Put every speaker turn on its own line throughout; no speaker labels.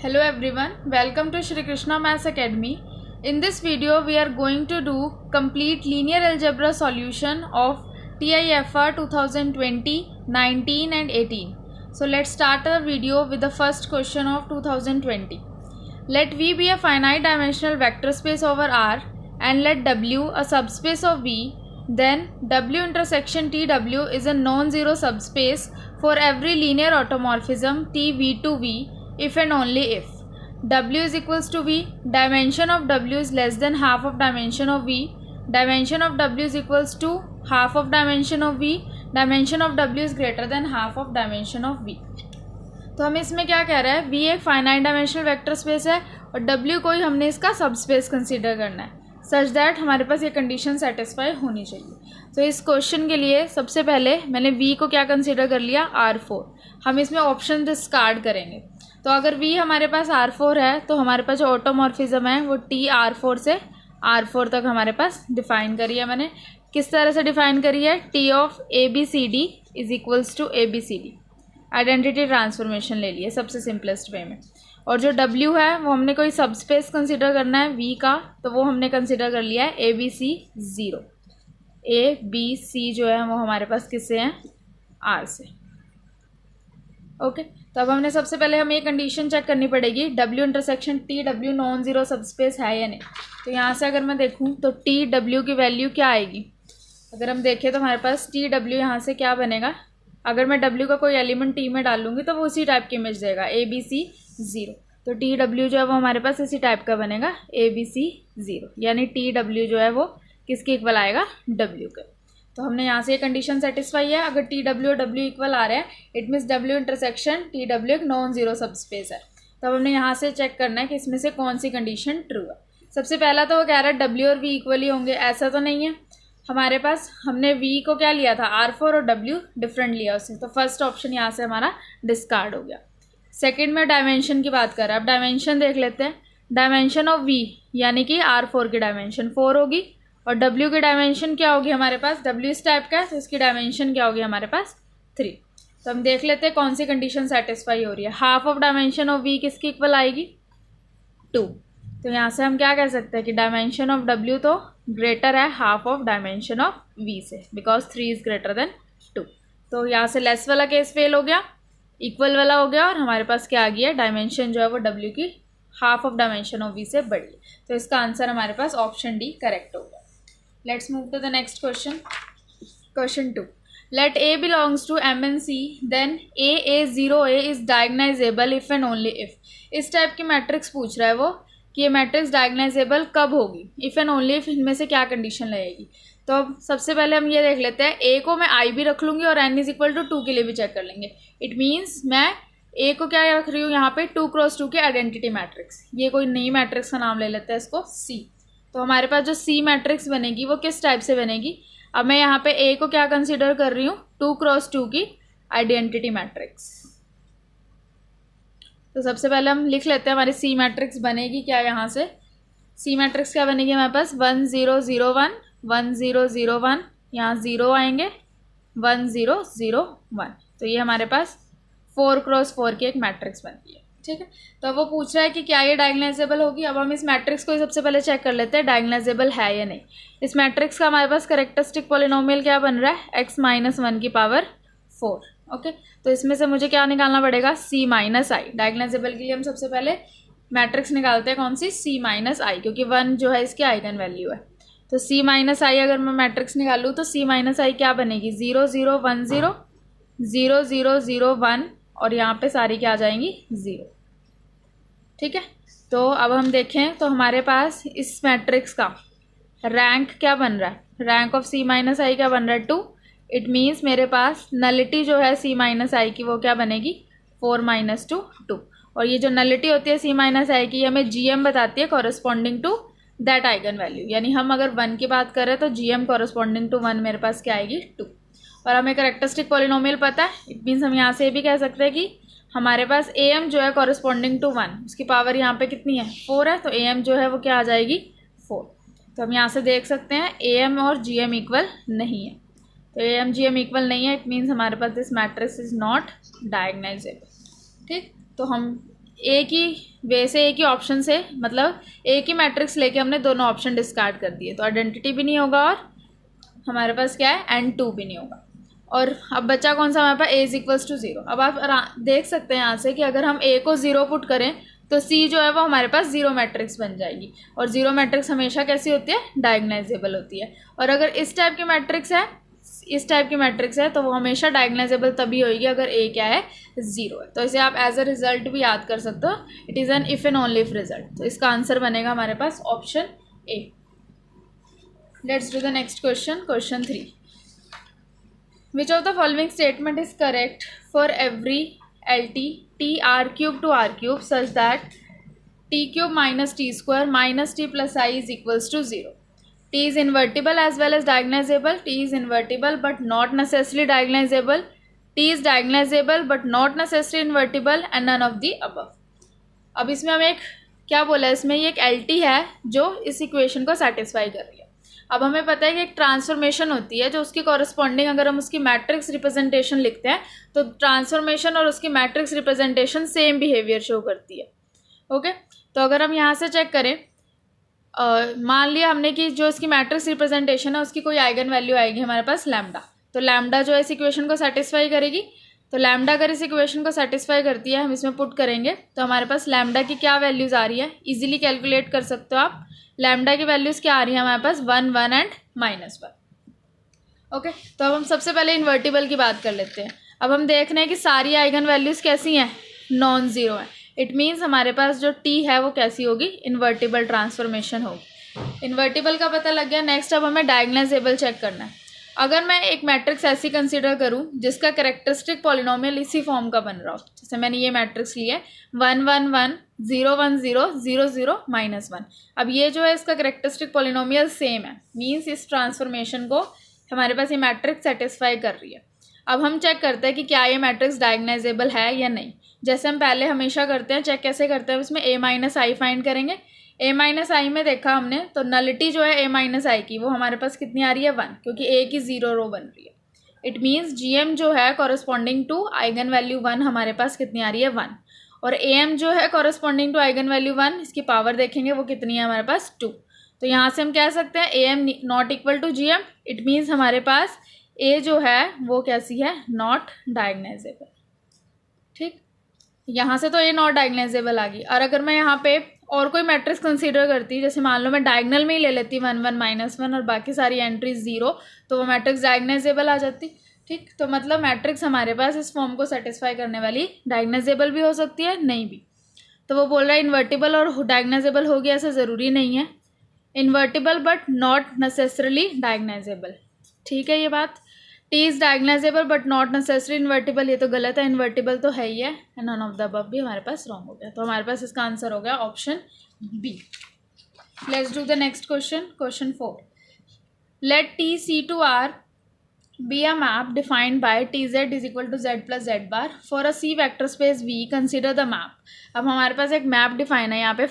Hello everyone, welcome to Shri Krishna Maths Academy. In this video, we are going to do complete linear algebra solution of TIFR 2020, 19 and 18. So let's start our video with the first question of 2020. Let V be a finite dimensional vector space over R and let W a subspace of V. Then W intersection TW is a non-zero subspace for every linear automorphism TV to V if and only if W is equals to V, dimension of W is less than half of dimension of V, dimension of W is equals to half of dimension of V, dimension of W is greater than half of dimension of V. तो हमें इसमें क्या कह रहा है, V एक finite dimensional vector space है और W को ही हमने इसका सब स्पेस कंसिडर करना है सच दैट हमारे पास ये कंडीशन सेटिस्फाई होनी चाहिए. तो इस क्वेश्चन के लिए सबसे पहले मैंने V को क्या कंसिडर कर लिया, R4. हम इसमें ऑप्शन डिस्कार्ड करेंगे. तो अगर V हमारे पास R4 है तो हमारे पास जो ऑटोमॉर्फिज्म है वो TR4 से R4 तक हमारे पास डिफाइन करी है. मैंने किस तरह से डिफाइन करी है, T of ABCD is equals to ABCD. Identity transformation ले लिए सबसे सिंपलेस्ट वे में. और जो W है वो हमने कोई सबस्पेस कंसिडर करना है V का, तो वो हमने कंसिडर कर लिया है ABC0. ABC जो है वो हमारे पास किससे हैं, R से. ओके तो अब हमने सबसे पहले हमें ये कंडीशन चेक करनी पड़ेगी, W intersection TW non zero subspace है या नहीं. तो यहाँ से अगर मैं देखूँ तो TW की वैल्यू क्या आएगी. अगर हम देखें तो हमारे पास TW यहाँ से क्या बनेगा, अगर मैं W का कोई एलिमेंट T में डालूंगी तो वो उसी टाइप की इमेज देगा ABC0. तो TW जो है वो हमारे पास इसी टाइप का बनेगा ABC0, यानी TW जो है वो किसके इक्वल आएगा, W के. तो हमने यहाँ से ये कंडीशन सेटिस्फाई है. अगर TW और W इक्वल आ रहे हैं it means W intersection TW एक नॉन ज़ीरो सबस्पेस है. तो अब हमने यहाँ से चेक करना है कि इसमें से कौन सी कंडीशन ट्रू है. सबसे पहला तो वो कह रहा है W और V इक्वल ही होंगे, ऐसा तो नहीं है. हमारे पास हमने V को क्या लिया था, R4 और W डिफरेंट लिया उससे, तो फर्स्ट ऑप्शन यहाँ से हमारा डिस्कार्ड हो गया. सेकेंड में डायमेंशन की बात कर रहा है. अब डायमेंशन देख लेते हैं. डायमेंशन ऑफ V यानी कि R4 की डायमेंशन 4 होगी और W की डायमेंशन क्या होगी हमारे पास, W इस टाइप का है तो इसकी डायमेंशन क्या होगी हमारे पास 3. तो हम देख लेते हैं कौन सी कंडीशन सेटिस्फाई हो रही है. Half of dimension of V किसकी इक्वल आएगी, 2. तो यहाँ से हम क्या कह सकते हैं कि डायमेंशन ऑफ W तो ग्रेटर है half of dimension of V से, बिकॉज 3 इज़ ग्रेटर देन 2. तो यहाँ से लेस वाला केस फेल हो गया, इक्वल वाला हो गया और हमारे पास क्या आ गया, डायमेंशन जो है वो W की half of dimension of V से बड़ी. तो इसका आंसर हमारे पास ऑप्शन डी करेक्ट होगा. Let's move to the next question. Question 2. Let A belongs to M and C, then AA0A is diagonalizable if and only if. इस type की matrix पूछ रहा है वो कि ये मैट्रिक्स डायगोनाइजेबल कब होगी, इफ़ एंड ओनली इफ इनमें से क्या कंडीशन लगेगी. तो अब सबसे पहले हम ये देख लेते हैं, A को मैं I भी रख लूँगी और N इज इक्वल टू 2 के लिए भी चेक कर लेंगे. इट मीन्स मैं A को क्या रख रही हूँ यहाँ पे 2x2 की आइडेंटिटी मैट्रिक्स. ये कोई नई मैट्रिक्स का नाम ले लेते हैं इसको C. तो हमारे पास जो C मैट्रिक्स बनेगी वो किस टाइप से बनेगी. अब मैं यहाँ पे A को क्या कंसिडर कर रही हूँ, 2x2 की आइडेंटिटी मैट्रिक्स. तो सबसे पहले हम लिख लेते हैं हमारी C मैट्रिक्स बनेगी क्या. यहाँ से C मैट्रिक्स क्या बनेगी हमारे पास 1 0 0 1 1 0 0 1, यहाँ 0 आएंगे 1 0 0 1. तो ये हमारे पास 4x4 की एक मैट्रिक्स बनती है. ठीक है, तो अब वो पूछ रहा है कि क्या ये डायगोनाइजेबल होगी. अब हम इस मैट्रिक्स को सबसे पहले चेक कर लेते हैं डायगोनाइजेबल है या नहीं. इस मैट्रिक्स का हमारे पास करेक्टरिस्टिक पॉलिनोमियल क्या बन रहा है, x - 1 की पावर 4. ओके तो इसमें से मुझे क्या निकालना पड़ेगा, C - I. डायगोनाइजेबल के लिए हम सबसे पहले मैट्रिक्स निकालते हैं कौन सी, C - I, क्योंकि 1 जो है इसकी आइगन वैल्यू है. तो C - I अगर मैं मैट्रिक्स निकालूँ तो C - I क्या बनेगी, 0 0 1 0 0 0 0 1 और यहाँ पे सारी क्या आ जाएंगी 0. ठीक है, तो अब हम देखें तो हमारे पास इस मैट्रिक्स का रैंक क्या बन रहा है, रैंक ऑफ C - I क्या बन रहा है 2. इट मीन्स मेरे पास नलिटी जो है C - I की वो क्या बनेगी 4 - 2 2. और ये जो नलिटी होती है C - I की हमें GM बताती है corresponding to that eigenvalue. यानी हम अगर 1 की बात करें तो GM कॉरस्पॉन्डिंग टू 1 मेरे पास क्या आएगी 2. और हमें करेक्टरिस्टिक पॉलिनोमियल पता है. इट मीन्स हम यहाँ से भी कह सकते हैं कि हमारे पास AM जो है कॉरस्पॉन्डिंग टू 1, उसकी पावर यहाँ पे कितनी है 4 है. तो AM जो है वो क्या आ जाएगी 4. तो हम यहाँ से देख सकते हैं AM और GM इक्वल नहीं है. तो AM GM इक्वल नहीं है, इट मीन्स हमारे पास this matrix is not diagonalisable. ठीक, तो हम एक ही वे से, एक ही ऑप्शन से, मतलब एक ही मैट्रिक्स लेके हमने दोनों ऑप्शन डिस्कार्ड कर दिए, तो आइडेंटिटी भी नहीं होगा और हमारे पास क्या है N2 भी नहीं होगा। और अब बचा कौन सा हमारे पास, A इक्वल्स टू 0। अब आप देख सकते हैं यहाँ से कि अगर हम A को 0 पुट करें तो C जो है वो हमारे पास 0 मैट्रिक्स बन जाएगी, और 0 मैट्रिक्स हमेशा कैसी होती है, डायगोनाइजेबल होती है। और अगर इस टाइप की मैट्रिक्स है तो वो हमेशा डायगोनाइजेबल तभी होगी अगर A क्या है, 0 है। तो इसे आप एज अ रिजल्ट भी याद कर सकते हो, it is an if and only if result. तो इसका आंसर बनेगा हमारे पास option A। Let's do the next question, question 3। Which of the following statement is correct for every LT t r cube to r cube such that t cube minus t square minus t plus I is equals to 0? T is invertible as well as diagonalizable. T is invertible but not necessarily diagonalizable. T is diagonalizable but not necessarily invertible and none of the above. अब इसमें हमें एक क्या बोला है, इसमें ये एक LT है जो इस इक्वेशन को सेटिस्फाई कर रही है। अब हमें पता है कि एक ट्रांसफॉर्मेशन होती है जो उसकी कॉरस्पॉन्डिंग, अगर हम उसकी मैट्रिक्स रिप्रेजेंटेशन लिखते हैं तो ट्रांसफॉर्मेशन और उसकी matrix representation same behaviour show करती है। ओके, तो अगर हम यहाँ से चेक करें, मान लिया हमने कि जो इसकी मैट्रिक्स रिप्रेजेंटेशन है उसकी कोई आइगन वैल्यू आएगी हमारे पास लैम्डा, तो लैम्डा जो है इस इक्वेशन को सेटिस्फाई करेगी। तो लैम्डा अगर इस इक्वेशन को सेटिस्फाई करती है, हम इसमें पुट करेंगे तो हमारे पास लैम्डा की क्या वैल्यूज़ आ रही है, इजीली कैलकुलेट कर सकते हो आप। लैम्डा की वैल्यूज़ क्या आ रही है हमारे पास, 1 1 एंड -1। ओके, तो अब हम सबसे पहले इन्वर्टिबल की बात कर लेते हैं। अब हम देख रहे हैं कि सारी आइगन वैल्यूज़ कैसी हैं, नॉन ज़ीरो हैं। इट मीन्स हमारे पास जो टी है वो कैसी होगी, इन्वर्टिबल ट्रांसफॉर्मेशन होगी। इन्वर्टिबल का पता लग गया। नेक्स्ट अब हमें डायगोनाइजेबल चेक करना है। अगर मैं एक मैट्रिक्स ऐसी कंसीडर करूं जिसका कैरेक्टरिस्टिक पॉलिनोमियल इसी फॉर्म का बन रहा हो, जैसे मैंने ये मैट्रिक्स लिया है 1 1 1 0 1 0 0 0 -1। अब ये जो है इसका कैरेक्टरिस्टिक पॉलिनोमियल सेम है, मीन्स इस ट्रांसफॉर्मेशन को हमारे पास ये मैट्रिक्स सेटिस्फाई कर रही है। अब हम चेक करते हैं कि क्या ये मैट्रिक्स डायगोनाइजेबल है या नहीं। जैसे हम पहले हमेशा करते हैं, चेक कैसे करते हैं, उसमें A-I फाइंड करेंगे। A-I में देखा हमने तो नलिटी जो है A-I की वो हमारे पास कितनी आ रही है, 1, क्योंकि A की 0 रो बन रही है। इट मीन्स GM जो है कॉरस्पॉन्डिंग टू आइगन वैल्यू 1 हमारे पास कितनी आ रही है, 1। और AM जो है कॉरस्पॉन्डिंग टू आइगन वैल्यू 1, इसकी पावर देखेंगे वो कितनी है हमारे पास, 2। तो यहाँ से हम कह सकते हैं AM not equal to GM। It means हमारे पास A जो है वो कैसी है, नॉट डायगोनाइजेबल। ठीक, यहाँ से तो A नॉट डायगोनाइजेबल आ गई। और अगर मैं यहाँ पे और कोई मैट्रिक्स कंसीडर करती, जैसे मान लो मैं डायगोनल में ही ले लेती 1 1 -1 और बाकी सारी एंट्रीज 0, तो वो मैट्रिक्स डायगोनाइजेबल आ जाती। ठीक, तो मतलब मैट्रिक्स हमारे पास इस फॉर्म को सेटिस्फाई करने वाली डायगोनाइजेबल भी हो सकती है, नहीं भी। तो वो बोल रहा है इन्वर्टिबल और डायगोनाइजेबल होगी, ऐसा ज़रूरी नहीं है। Invertible but not necessarily diagonalisable. ठीक है ये बात। T is diagonalisable but not necessary invertible, ये तो गलत है, इन्वर्टिबल तो है ही है। And none of the above भी हमारे पास रॉन्ग हो गया। तो हमारे पास इसका आंसर हो गया option B. Let's do the next question, question 4। Let T C to R be a map defined by TZ is equal to Z plus Z bar for a C vector space V, consider the map। अब हमारे पास एक map define है यहाँ पे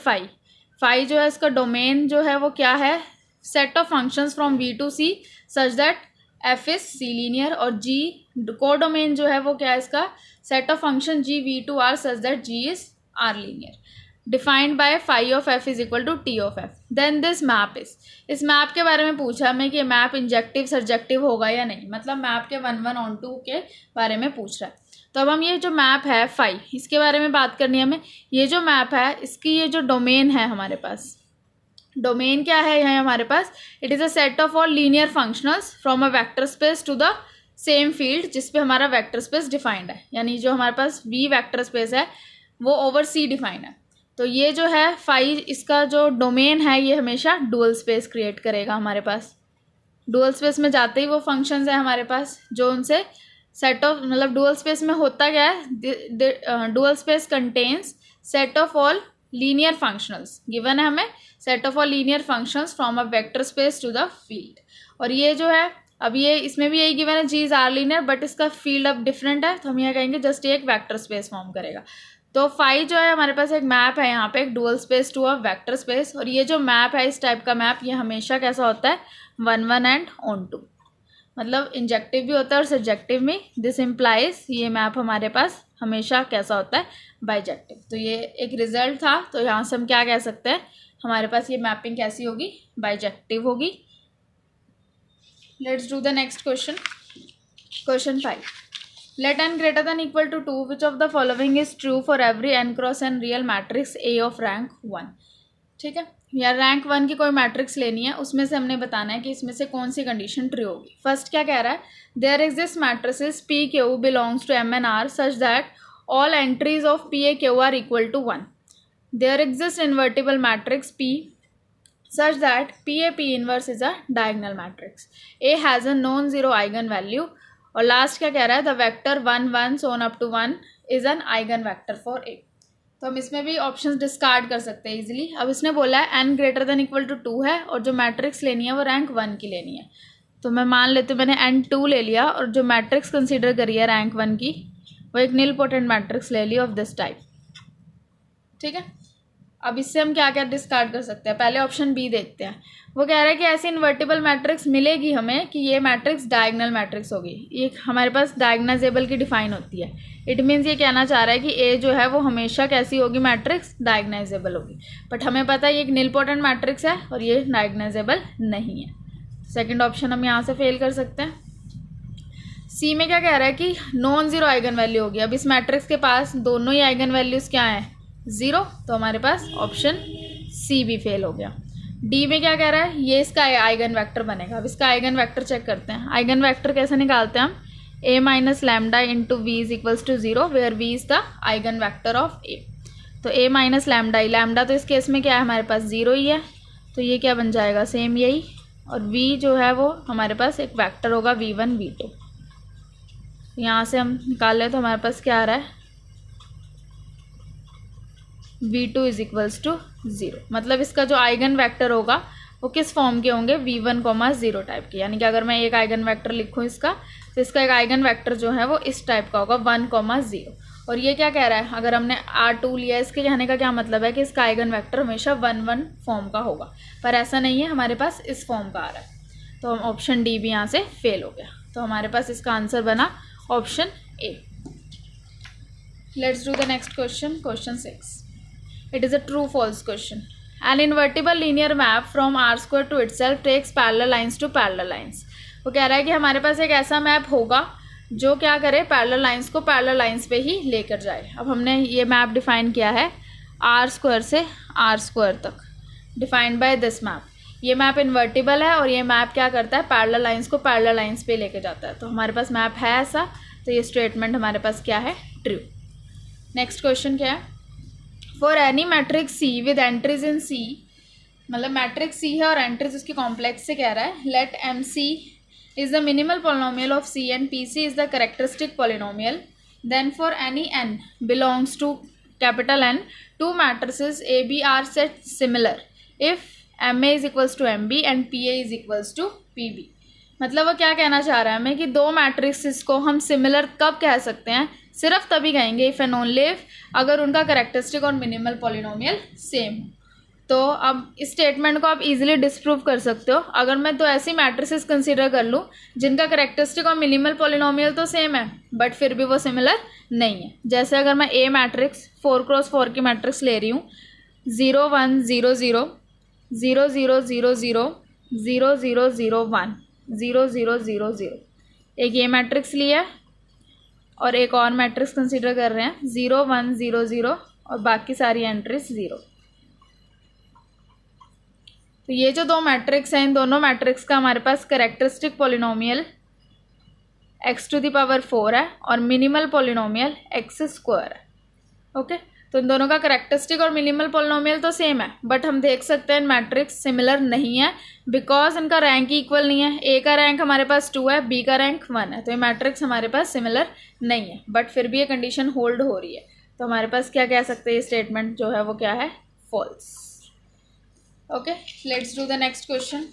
phi जो है इसका domain जो है वो क्या है, set of functions from V to C such that F is C linear, और G को डोमेन जो है वो क्या है इसका, set of function G V to R such that G is R linear, defined by phi of F is equal to T of F। Then this map is, इस map के बारे में पूछा हमें कि मैप इंजेक्टिव सर्जेक्टिव होगा या नहीं, मतलब मैप के 1 1 on 2 के बारे में पूछ रहा है। तो अब हम ये जो मैप है फाई, इसके बारे में बात करनी है हमें। ये जो मैप है इसकी ये जो डोमेन है हमारे पास, डोमेन क्या है यहाँ हमारे पास, it is a set of all linear functionals from a vector space to the same field जिस पे हमारा वेक्टर स्पेस डिफाइंड है। यानी जो हमारे पास V वेक्टर स्पेस है वो ओवर C डिफाइंड है। तो ये जो है फाई, इसका जो डोमेन है ये हमेशा डुअल स्पेस क्रिएट करेगा हमारे पास। डुअल स्पेस में जाते ही वो फंक्शंस है हमारे पास जो उनसे सेट ऑफ, मतलब डुअल स्पेस में होता क्या है, dual space contains set of all linear functionals, given है हमें set of all linear functions from a vector space to the field. और ये जो है अब ये इसमें भी यही गिवन है, G is R linear, but इसका फील्ड अब डिफरेंट है, तो हम यह कहेंगे जस्ट ये एक वेक्टर स्पेस फॉर्म करेगा। तो फाई जो है हमारे पास एक मैप है यहाँ पे, एक dual space to a vector space. और ये जो मैप है इस टाइप का मैप, ये हमेशा कैसा होता है, 1 1 एंड on 2, मतलब इंजेक्टिव भी होता है और सब्जेक्टिव में। दिस इम्प्लाइज ये मैप हमारे पास हमेशा कैसा होता है, बाइजेक्टिव। तो ये एक रिजल्ट था, तो यहाँ से हम क्या कह सकते हैं, हमारे पास ये मैपिंग कैसी होगी, बाइजेक्टिव होगी। Let's do the next question. Question 5, let n greater than equal to 2 which of the following is true for every n cross n real matrix A of rank 1। ठीक है, या रैंक 1 की कोई matrix लेनी है, उसमें से हमने बताना है कि इसमें से कौन सी कंडीशन ट्रू होगी। फर्स्ट क्या कह रहा है, there exist matrices P Q belongs to M N R such that all entries of P A Q are equal to 1। There exist invertible matrix P such that P inverse is a diagonal matrix. A has a non-zero eigenvalue। और last क्या कह रहा है, the vector 1 1 so on up to 1 is an eigen vector for A। तो हम इसमें भी options discard कर सकते हैं इजीली। अब इसने बोला है n greater than equal to 2 है और जो मैट्रिक्स लेनी है वो रैंक 1 की लेनी है। तो मैं मान लेती हूँ मैंने n2 ले लिया और जो मैट्रिक्स कंसीडर करी है रैंक 1 की वो एक नीलपोटेंट मैट्रिक्स ले ली ऑफ दिस टाइप। ठीक है, अब इससे हम क्या क्या डिस्कार्ड कर सकते हैं, पहले ऑप्शन बी देखते हैं। वो कह रहा है कि ऐसी इन्वर्टिबल मैट्रिक्स मिलेगी हमें कि ये मैट्रिक्स डायगोनल मैट्रिक्स होगी। ये हमारे पास डायगोनाइजेबल की डिफाइन होती है। इट मीन्स ये कहना चाह रहा है कि ए जो है वो हमेशा कैसी होगी, मैट्रिक्स डायगोनाइजेबल होगी। बट हमें पता है ये एक नीलपोटेंट मैट्रिक्स है और ये डायगोनाइजेबल नहीं है। सेकेंड ऑप्शन हम यहाँ से फेल कर सकते हैं। सी में क्या कह रहा है कि नॉन जीरो आइगन वैल्यू होगी। अब इस मैट्रिक्स के पास दोनों ही आइगन वैल्यूज़ क्या हैं, 0, तो हमारे पास ऑप्शन सी भी फेल हो गया। डी में क्या कह रहा है, ये इसका आइगन वेक्टर बनेगा। अब इसका आइगन वेक्टर चेक करते हैं। आइगन वेक्टर कैसे निकालते हैं हम, a minus lambda into v is equals to 0 where v is the eigenvector of a। तो a माइनस लैम्डा ही, लैम्डा तो इस केस में क्या है हमारे पास 0 ही है, तो ये क्या बन जाएगा, सेम यही। और v जो है वो हमारे पास एक वेक्टर होगा v1 v2। यहाँ से हम निकाल ले तो हमारे पास क्या आ रहा है, v2 इज इक्वल्स टू 0। मतलब इसका जो आइगन वेक्टर होगा वो किस फॉर्म के होंगे, v1, 0 टाइप के। यानी कि अगर मैं एक आइगन वेक्टर लिखूँ इसका, तो इसका एक आइगन वेक्टर जो है वो इस टाइप का होगा 1, 0। और ये क्या कह रहा है, अगर हमने R2 लिया, इसके कहने का क्या मतलब है कि इसका आइगन वेक्टर हमेशा 1, 1 फॉर्म का होगा। पर ऐसा नहीं है, हमारे पास इस फॉर्म का आ रहा है। तो हम ऑप्शन डी भी यहाँ से फेल हो गया। तो हमारे पास इसका आंसर बना option A. Let's do the next question. Question 6, it is a true false question। an invertible linear map from R square to itself takes parallel lines to parallel lines। वो कह रहा है कि हमारे पास एक ऐसा मैप होगा जो क्या करे, पैरेलल लाइंस को पैरेलल लाइंस पे ही लेकर जाए। अब हमने ये मैप डिफाइन किया है R स्क्वायर से R स्क्वायर तक, डिफाइंड बाय दिस मैप। ये मैप इन्वर्टिबल है और ये मैप क्या करता है, पैरेलल लाइंस को पैरेलल लाइंस पे लेके जाता है। तो हमारे पास मैप है ऐसा, तो ये स्टेटमेंट हमारे पास क्या है, ट्रू। नेक्स्ट क्वेश्चन क्या है, for any matrix C with entries in C, मतलब मैट्रिक्स सी है और एंट्रीज उसकी कॉम्प्लेक्स से कह रहा है, let M C is the minimal polynomial of C and P C is the characteristic polynomial, then for any N belongs to capital N, two matrices A B are set similar if M A is equals to M B and P A is equals to P B. मतलब वो क्या कहना चाह रहा है हमें कि दो मैट्रिक्स को हम सिमिलर कब कह सकते हैं, सिर्फ तभी कहेंगे इफ़ एंड ओनली इफ अगर उनका कैरेक्टरिस्टिक और मिनिमल पॉलिनोमियल सेम हो। तो अब इस स्टेटमेंट को आप इजीली डिस्प्रूव कर सकते हो। अगर मैं तो ऐसी मैट्रिसेस कंसीडर कर लूँ जिनका कैरेक्टरिस्टिक और मिनिमल पॉलिनोमियल तो सेम है बट फिर भी वो सिमिलर नहीं है। जैसे अगर मैं ए मैट्रिक्स 4x4 की मैट्रिक्स ले रही हूँ, 0 1 0 0 0 0 0 0 0 0 0 1 0 0 0 0, एक ये मैट्रिक्स लिया है और एक और मैट्रिक्स कंसीडर कर रहे हैं 0 1 0 0 और बाकी सारी एंट्रीज 0। तो ये जो दो मैट्रिक्स हैं, इन दोनों मैट्रिक्स का हमारे पास कैरेक्टरिस्टिक पॉलिनोमियल x⁴ है और मिनिमल पॉलिनोमियल x² है। ओके, तो इन दोनों का कैरेक्टरिस्टिक और मिनिमल पॉलिनोमियल तो सेम है, बट हम देख सकते हैं मैट्रिक्स सिमिलर नहीं है बिकॉज इनका रैंक ही इक्वल नहीं है। ए का रैंक हमारे पास 2 है, बी का रैंक 1 है, तो ये मैट्रिक्स हमारे पास सिमिलर नहीं है, बट फिर भी ये कंडीशन होल्ड हो रही है। तो हमारे पास क्या कह सकते हैं, ये स्टेटमेंट जो है वो क्या है, false. Okay, let's do the next question.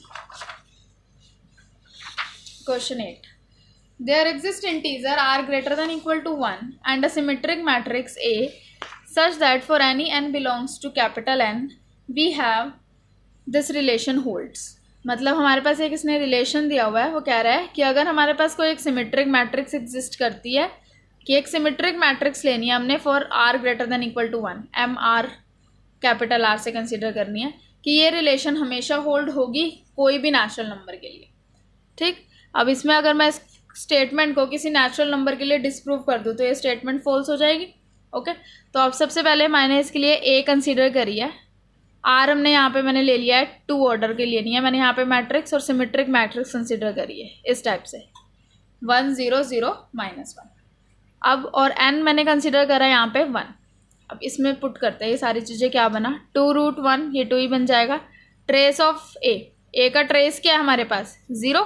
Question 8, there exist integer r greater than equal to 1 and a symmetric matrix A such that for any n belongs to capital N we have this relation holds। मतलब हमारे पास एक इसने relation दिया हुआ है, वो कह रहा है कि अगर हमारे पास कोई एक सिमेट्रिक मैट्रिक्स एग्जिस्ट करती है कि एक सिमेट्रिक मैट्रिक्स लेनी है हमने for R greater than equal to 1, M R capital R से कंसिडर करनी है कि ये रिलेशन हमेशा होल्ड होगी कोई भी नेचुरल नंबर के लिए। ठीक, अब इसमें अगर मैं इस स्टेटमेंट को किसी नेचुरल नंबर के लिए डिसप्रूव कर दूँ तो ये स्टेटमेंट फॉल्स हो जाएगी। ओके, तो अब सबसे पहले मैंने इसके लिए ए कंसिडर करी है, आर हमने यहाँ पे मैंने ले लिया है 2 ऑर्डर के लिए नहीं है, मैंने यहाँ पे मैट्रिक्स और सिमेट्रिक मैट्रिक्स कंसिडर करी है इस टाइप से 1 0 0 -1। अब और n मैंने कंसिडर करा यहाँ पे 1। अब इसमें पुट करते हैं ये सारी चीज़ें, क्या बना 2√1, ये 2 ही बन जाएगा। ट्रेस ऑफ ए का ट्रेस क्या है हमारे पास 0,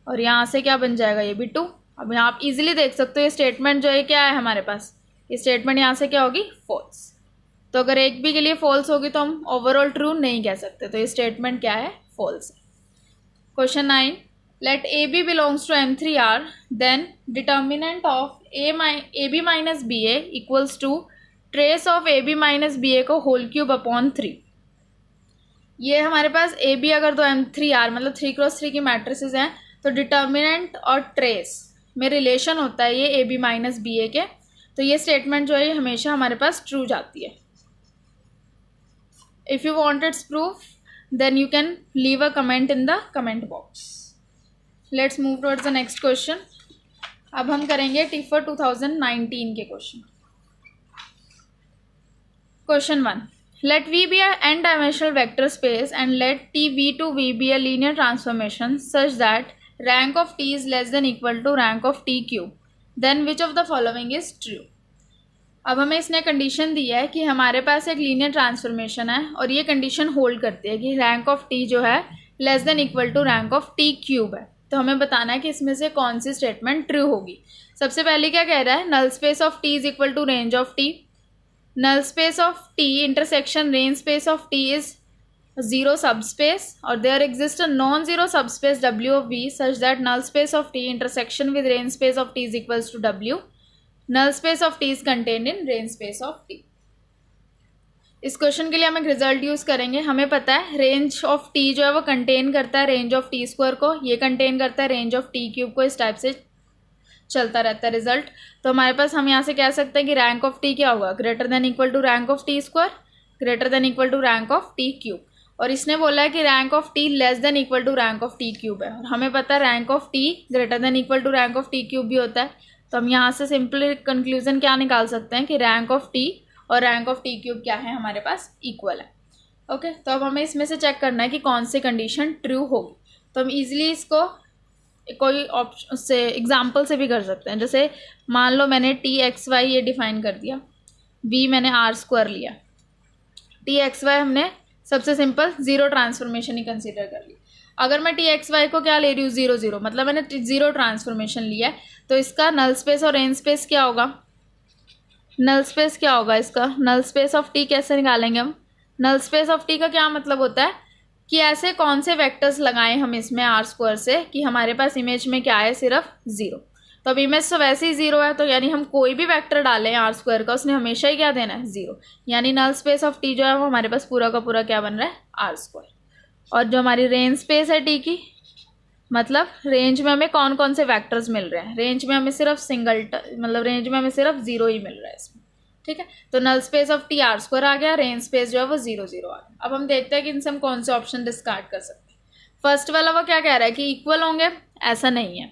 और यहाँ से क्या बन जाएगा ये भी 2। अब यहाँ आप इजीली देख सकते हो ये स्टेटमेंट जो है क्या है हमारे पास, ये स्टेटमेंट यहाँ से क्या होगी फॉल्स। तो अगर एक भी के लिए फॉल्स होगी तो हम ओवरऑल ट्रू नहीं कह सकते, तो ये स्टेटमेंट क्या है फॉल्स है। Question 9, let A B belongs to M3R, then determinant of A B minus B A equals to trace of A B minus B A को होल क्यूब अपॉन 3। ये हमारे पास ए बी अगर तो M3R मतलब 3x3 की matrices हैं, तो determinant और ट्रेस में रिलेशन होता है ये ए बी माइनस बी ए के, तो ये स्टेटमेंट जो है ये हमेशा हमारे पास ट्रू जाती है। If you want its proof, then you can leave a comment in the comment box. Let's move towards the next question. अब हम करेंगे TIFR 2019 के question. Question 1. Let V be an n-dimensional vector space and let T V to V be a linear transformation such that rank of T is less than equal to rank of T cube. Then which of the following is true? अब हमें इसने condition दी है कि हमारे पास एक linear transformation है और ये कंडीशन होल्ड करती है कि रैंक ऑफ टी जो है less than equal to rank of T cube है। तो हमें बताना है कि इसमें से कौन सी स्टेटमेंट ट्रू होगी। सबसे पहले क्या कह रहा है, null space of T is equal to range of T, null space of T intersection range space of T is 0 subspace और there exist a non zero subspace W of V such that null space of T intersection with range space of T is equals to W. Null space of T is contained in range space of T. इस question के लिए हम एक result use करेंगे। हमें पता है range of T जो है वो कंटेन करता है रेंज ऑफ टी स्क्वायर को, ये कंटेन करता है रेंज ऑफ टी क्यूब को, इस टाइप से चलता रहता है रिजल्ट। तो हमारे पास हम यहाँ से कह सकते हैं कि रैंक ऑफ टी क्या होगा, greater than equal to rank of T square, greater than equal to rank of T cube. और इसने बोला है कि rank of T less than equal to rank of T cube है, और हमें पता है rank of T greater than equal to rank of T cube भी होता है। तो हम यहाँ से सिंपल कंक्लूजन क्या निकाल सकते हैं कि रैंक ऑफ टी और रैंक ऑफ टी क्यूब क्या है हमारे पास इक्वल है। ओके, तो अब हमें इसमें से चेक करना है कि कौन सी कंडीशन ट्रू होगी। तो हम इजीली इसको कोई ऑप्शन से एग्जांपल से भी कर सकते हैं। जैसे मान लो मैंने टी एक्स वाई ये डिफाइन कर दिया, वी मैंने आर स्क्वायर लिया, टी एक्स वाई हमने सबसे सिंपल जीरो ट्रांसफॉर्मेशन ही कंसिडर कर ली। अगर मैं टी एक्स वाई को क्या ले रही हूँ 0 0, मतलब मैंने जीरो ट्रांसफॉर्मेशन लिया है, तो इसका नल स्पेस और रेंज स्पेस क्या होगा, नल स्पेस क्या होगा इसका, नल स्पेस ऑफ टी कैसे निकालेंगे हम। नल स्पेस ऑफ टी का क्या मतलब होता है कि ऐसे कौन से वेक्टर्स लगाएं हम इसमें आर स्क्वायर से कि हमारे पास इमेज में क्या है सिर्फ 0। तो अब इमेज तो वैसे ही 0 है, तो यानी हम कोई भी वेक्टर डालें आर स्क्वायर का उसने हमेशा ही क्या देना है 0, यानी नल स्पेस ऑफ टी जो है वो हमारे पास पूरा का पूरा क्या बन रहा है आर स्क्वायर। और जो हमारी रेंज स्पेस है टी की, मतलब रेंज में हमें कौन कौन से वेक्टर्स मिल रहे हैं, रेंज में हमें सिर्फ मतलब रेंज में हमें सिर्फ 0 ही मिल रहा है इसमें। ठीक है, तो null space of T R square आ गया, रेंज स्पेस जो है वो 0 0 आ गया। अब हम देखते हैं कि इनसे हम कौन से ऑप्शन डिस्कार्ड कर सकते हैं। फर्स्ट वाला वो क्या कह रहा है कि इक्वल होंगे, ऐसा नहीं है।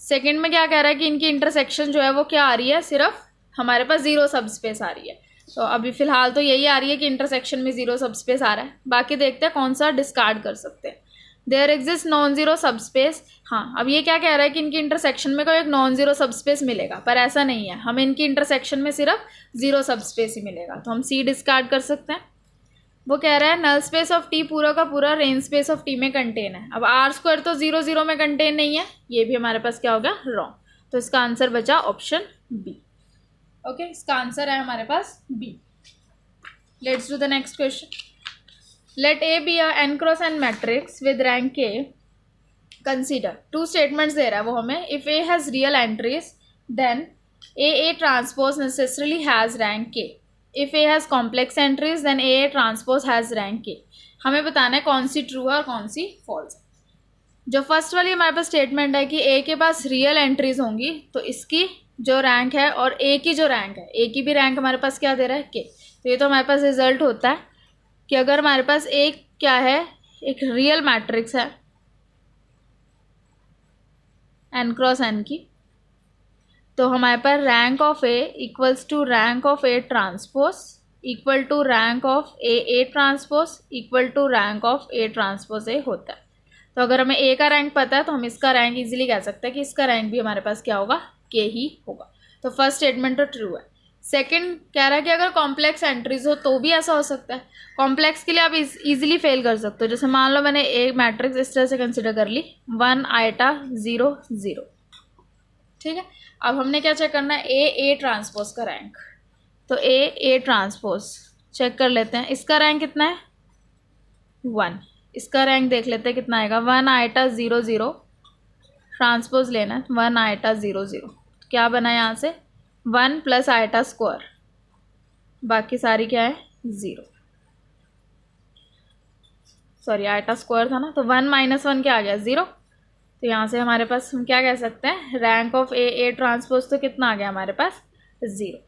सेकेंड में क्या कह रहा है कि इनकी इंटरसेक्शन जो है वो क्या आ रही है, सिर्फ हमारे पास 0 सब स्पेस आ रही है। तो अभी फिलहाल तो यही आ रही है कि इंटरसेक्शन में 0 सब स्पेस आ रहा है, बाकी देखते हैं कौन सा डिस्कार्ड कर सकते हैं। देयर एग्जिस्ट नॉन जीरो सब स्पेस, हाँ अब ये क्या कह रहा है कि इनकी इंटरसेक्शन में कोई एक नॉन जीरो सब स्पेस मिलेगा, पर ऐसा नहीं है, हमें इनकी इंटरसेक्शन में सिर्फ 0 सब स्पेस ही मिलेगा, तो हम सी डिस्कार्ड कर सकते हैं। वो कह रहा है नल स्पेस ऑफ टी पूरा का पूरा रेंज स्पेस ऑफ टी में कंटेन है। अब आर स्क्वायर तो 0 0 में कंटेन नहीं है, ये भी हमारे पास क्या होगा रॉन्ग, तो इसका आंसर बचा ऑप्शन बी। ओके, इसका आंसर है हमारे पास B. Let's do the next question. Let A be a n cross n matrix with rank A. Consider two statements दे रहा है वो हमें। If A has real entries, then AA transpose necessarily has rank K. If A has complex entries, then AA transpose has rank K. हमें बताना है कौन C true है और कौन सी फॉल्स है। जो फर्स्ट वाली हमारे पास स्टेटमेंट है कि ए के पास रियल एंट्रीज होंगी, तो इसकी जो रैंक है और ए की जो रैंक है, ए की भी रैंक हमारे पास क्या दे रहा है के, तो ये तो हमारे पास रिजल्ट होता है कि अगर हमारे पास ए क्या है, एक रियल मैट्रिक्स है n क्रॉस n की, तो हमारे पास rank of A equals to rank of A transpose equal to rank of A transpose equal to rank of A transpose A होता है। तो अगर हमें ए का रैंक पता है तो हम इसका रैंक इजीली कह सकते हैं कि इसका रैंक भी हमारे पास क्या होगा, के ही होगा। तो फर्स्ट स्टेटमेंट तो ट्रू है। सेकंड कह रहा है कि अगर कॉम्प्लेक्स एंट्रीज हो तो भी ऐसा हो सकता है। कॉम्प्लेक्स के लिए आप इजीली फेल कर सकते हो। जैसे मान लो मैंने एक मैट्रिक्स इस तरह से कंसिडर कर ली 1 आइटा 0 0, ठीक है। अब हमने क्या चेक करना है, ए ट्रांसपोज का रैंक, तो ए ट्रांसपोज चेक कर लेते हैं। इसका रैंक कितना है 1, इसका रैंक देख लेते हैं कितना आएगा, 1 आइटा 0 0 ट्रांसपोज लेना है 1 आइटा 0 0, क्या बना यहाँ से 1 प्लस आइटा स्क्वायर, बाकी सारी क्या है 0, सॉरी आइटा स्क्वायर था ना, तो 1 माइनस 1 क्या आ गया 0। तो यहाँ से हमारे पास हम क्या कह सकते हैं, रैंक ऑफ ए ट्रांसपोज तो कितना आ गया हमारे पास 0।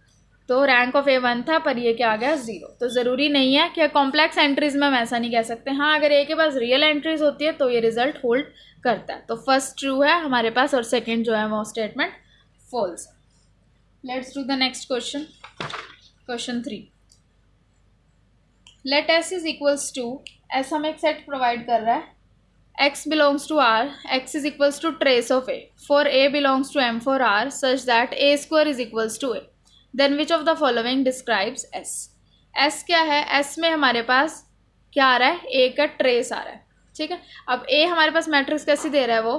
तो रैंक ऑफ ए 1 था पर ये क्या आ गया 0। तो ज़रूरी नहीं है कि कॉम्प्लेक्स एंट्रीज में हम ऐसा नहीं कह सकते। हाँ, अगर ए के पास रियल एंट्रीज होती है तो ये रिजल्ट होल्ड करता है। तो फर्स्ट ट्रू है हमारे पास और सेकंड जो है वो स्टेटमेंट फॉल्स है। Let's do the next question, question 3। Let S is equals to, S हमें एक सेट प्रोवाइड कर रहा है, x belongs to R, x is equals to trace of A, for A belongs to M for R such that A square is equals to A, then which of the following describes S? S क्या है, S में हमारे पास क्या आ रहा है, A का trace आ रहा है, ठीक है। अब A हमारे पास मैट्रिक्स कैसी दे रहा है, वो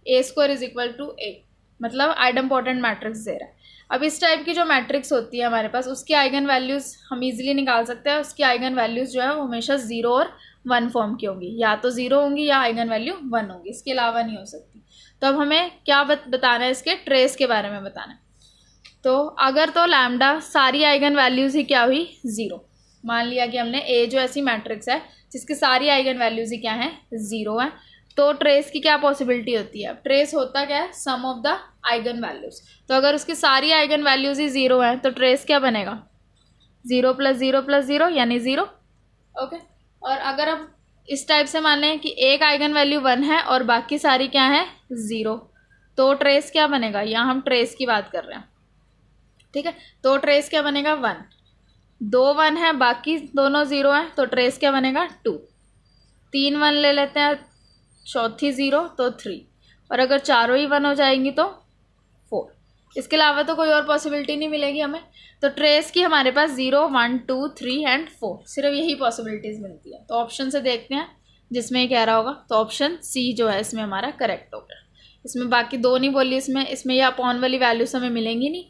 A square is equal to A, मतलब आइडेम्पोर्टेंट मैट्रिक्स दे रहा है। अब इस टाइप की जो मैट्रिक्स होती है हमारे पास, उसकी आइगन वैल्यूज़ हम इजीली निकाल सकते हैं। उसकी आइगन वैल्यूज़ जो है वो हमेशा 0 और 1 फॉर्म की होंगी, या तो 0 होंगी या आइगन वैल्यू 1 होगी, इसके अलावा नहीं हो सकती। तो अब हमें क्या बताना है, इसके ट्रेस के बारे में बताना है। तो अगर तो लैम्डा सारी आइगन वैल्यूज़ ही क्या हुई 0, मान लिया कि हमने ए जो ऐसी मैट्रिक्स है जिसकी सारी आइगन वैल्यूज़ ही क्या हैं 0 हैं, तो ट्रेस की क्या पॉसिबिलिटी होती है, ट्रेस होता क्या है सम ऑफ द आइगन वैल्यूज़। तो अगर उसकी सारी आइगन वैल्यूज़ ही 0 हैं तो ट्रेस क्या बनेगा 0 + 0 + 0 यानी 0, ओके। और अगर अब इस टाइप से मान लें कि एक आइगन वैल्यू 1 है और बाकी सारी क्या है 0, तो ट्रेस क्या बनेगा, यहाँ हम ट्रेस की बात कर रहे हैं, ठीक है। तो ट्रेस क्या बनेगा 1, 2 1 है बाकी दोनों 0 हैं, तो ट्रेस क्या बनेगा 2, 3 1 ले लेते हैं, चौथी 0 तो 3, और अगर चारों ही 1 हो जाएंगी तो 4। इसके अलावा तो कोई और पॉसिबिलिटी नहीं मिलेगी हमें। तो ट्रेस की हमारे पास 0 1 2 3 एंड 4, सिर्फ यही पॉसिबिलिटीज़ मिलती है। तो ऑप्शन से देखते हैं जिसमें ये कह रहा होगा, तो ऑप्शन सी जो है इसमें हमारा करेक्ट हो गया। इसमें बाकी दो नहीं बोली, इसमें ये अपॉन वाली वैल्यूज हमें मिलेंगी नहीं,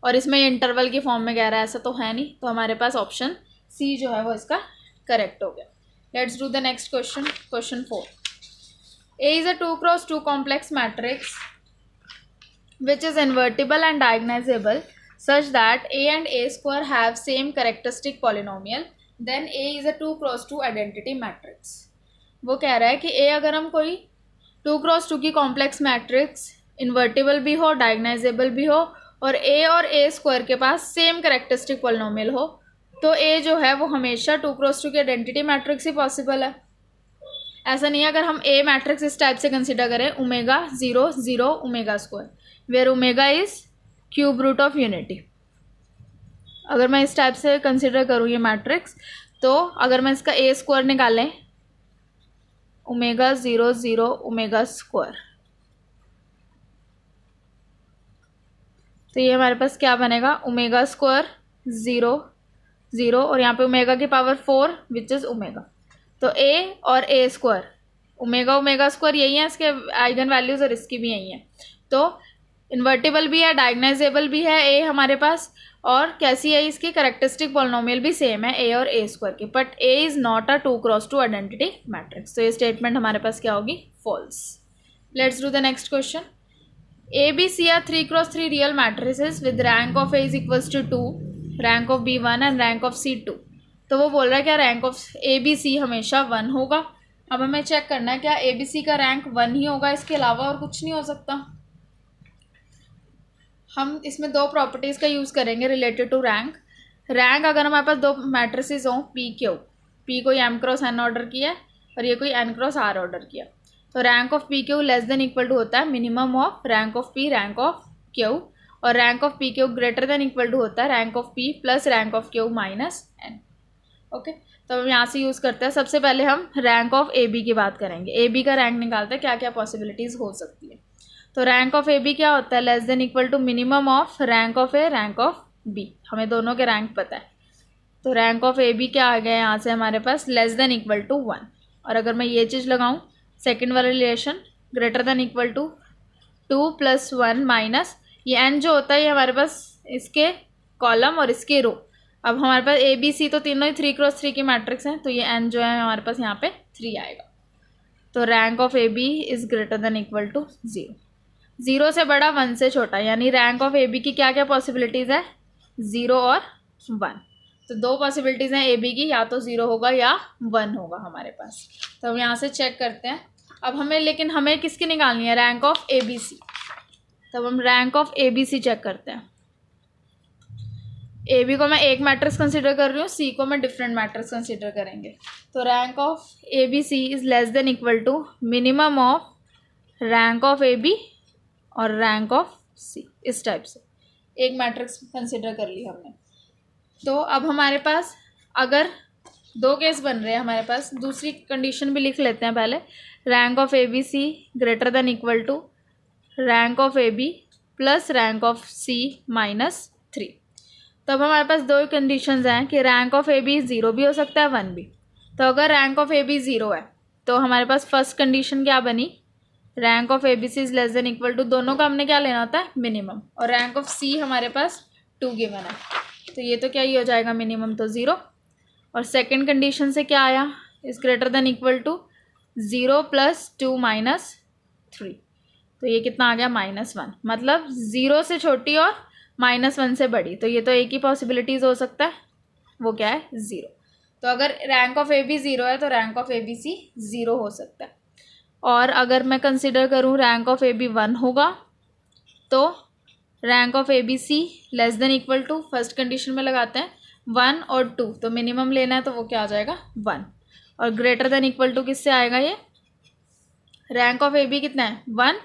और इसमें ये इंटरवल की फॉर्म में कह रहा है, ऐसा तो है नहीं। तो हमारे पास ऑप्शन सी जो है वो इसका करेक्ट हो गया। Let's do the next question, question 4। A is a 2 × 2 complex matrix which is invertible and diagonalizable such that A and A square have same characteristic polynomial, then A is a 2 × 2 identity matrix। वो कह रहा है कि A अगर हम कोई 2 × 2 की complex matrix invertible भी हो, डायगोनाइजेबल भी हो, और A और A स्क्वायर के पास सेम कैरेक्टरिस्टिक पॉलिनोमियल हो, तो A जो है वो हमेशा 2 × 2 की आइडेंटिटी मैट्रिक्स ही पॉसिबल है। ऐसा नहीं है अगर हम A मैट्रिक्स इस टाइप से कंसिडर करें, omega 0 0 omega square, where omega is cube root of unity. अगर मैं इस टाइप से कंसिडर करूँ ये मैट्रिक्स, तो अगर मैं इसका A स्क्वायर निकालें, ओमेगा 0 0 ओमेगा स्क्वायर, तो ये हमारे पास क्या बनेगा, ओमेगा स्क्वायर 0 0, और यहाँ पे ओमेगा की पावर 4 विच इज़ ओमेगा। तो A और A स्क्वायर, ओमेगा स्क्वायर यही है इसके आइगन वैल्यूज़, और इसकी भी यही है। तो इन्वर्टिबल भी है, डायगोनाइजेबल भी है A हमारे पास, और कैसी है इसकी कैरेक्टरिस्टिक पॉलिनोमियल भी सेम है A और A स्क्वायर की, but A is not a 2 × 2 identity matrix. तो ये स्टेटमेंट हमारे पास क्या होगी, false. Let's do the next question. A B C are 3 × 3 real matrices with rank of A is equals to 2, rank of B 1 and rank of C 2। तो वो बोल रहा है क्या, rank of A B C हमेशा 1 होगा, अब हमें चेक करना है क्या ABC का रैंक 1 ही होगा, इसके अलावा और कुछ नहीं हो सकता। हम इसमें दो प्रॉपर्टीज़ का यूज़ करेंगे रिलेटेड टू रैंक। रैंक अगर हमारे पास दो मैट्रिसेस हों P कोई M क्रॉस N ऑर्डर किया है और ये कोई N क्रॉस R ऑर्डर किया, तो rank of PQ less than equal to होता है minimum of rank of P rank of Q, और rank of PQ greater than equal to होता है rank of P plus rank of Q minus N। Okay, तो हम यहाँ से use करते हैं। सबसे पहले हम रैंक ऑफ AB की बात करेंगे। AB का रैंक निकालते हैं, क्या क्या पॉसिबिलिटीज़ हो सकती है। तो रैंक ऑफ AB क्या होता है, less than equal to minimum of rank of A rank of B। हमें दोनों के रैंक पता है, तो रैंक ऑफ AB क्या आ गया यहाँ से हमारे पास, लेस देन इक्वल टू 1। और अगर मैं ये चीज़ लगाऊँ सेकेंड वाला relation, greater than equal to 2 + 1 minus ये N जो होता है ये हमारे पास इसके कॉलम और इसके रो। अब हमारे पास ABC तो तीनों ही 3 क्रॉस 3 की मैट्रिक्स हैं, तो ये N जो है हमारे पास यहाँ पे 3 आएगा। तो rank of AB is greater than equal to 0। 0 से बड़ा 1 से छोटा, यानी रैंक ऑफ AB की क्या क्या पॉसिबिलिटीज़ है, 0 और 1। तो दो पॉसिबिलिटीज़ हैं AB की, या तो 0 होगा या 1 होगा हमारे पास। तो हम यहाँ से चेक करते हैं। अब हमें किसकी निकालनी है, रैंक ऑफ ABC। तब हम रैंक ऑफ ABC चेक करते हैं। AB को मैं एक मैट्रिक्स कंसिडर कर रही हूँ, C को मैं डिफरेंट मैट्रिक्स कंसिडर करेंगे। तो rank of ABC is less than equal to minimum of rank of AB और रैंक ऑफ C। इस टाइप से एक मैट्रिक्स कंसिडर कर ली हमने। तो अब हमारे पास अगर दो केस बन रहे हैं हमारे पास, दूसरी कंडीशन भी लिख लेते हैं पहले। Rank of ABC greater than equal to rank of AB plus rank of C minus 3। तो अब हमारे पास दो कंडीशंस हैं कि रैंक ऑफ AB 0 भी हो सकता है 1 भी। तो अगर रैंक ऑफ AB 0 है तो हमारे पास फर्स्ट कंडीशन क्या बनी, rank of ABC is less than equal to, दोनों का हमने क्या लेना होता है मिनिमम, और रैंक ऑफ C हमारे पास 2 गिवन है, तो ये तो क्या ही हो जाएगा मिनिमम तो 0। और सेकंड कंडीशन से क्या आया, is greater than equal to 0 + 2 minus 3। तो ये कितना आ गया -1, मतलब 0 से छोटी और -1 से बड़ी। तो ये तो एक ही पॉसिबिलिटीज़ हो सकता है, वो क्या है 0। तो अगर रैंक ऑफ AB 0 है तो रैंक ऑफ ABC 0 हो सकता है। और अगर मैं कंसिडर करूँ रैंक ऑफ AB 1 होगा तो rank of ABC less than equal to, first condition में लगाते हैं 1 और 2, तो मिनिमम लेना है तो वो क्या आ जाएगा 1। और ग्रेटर देन इक्वल टू किससे आएगा, ये रैंक ऑफ AB कितना है 1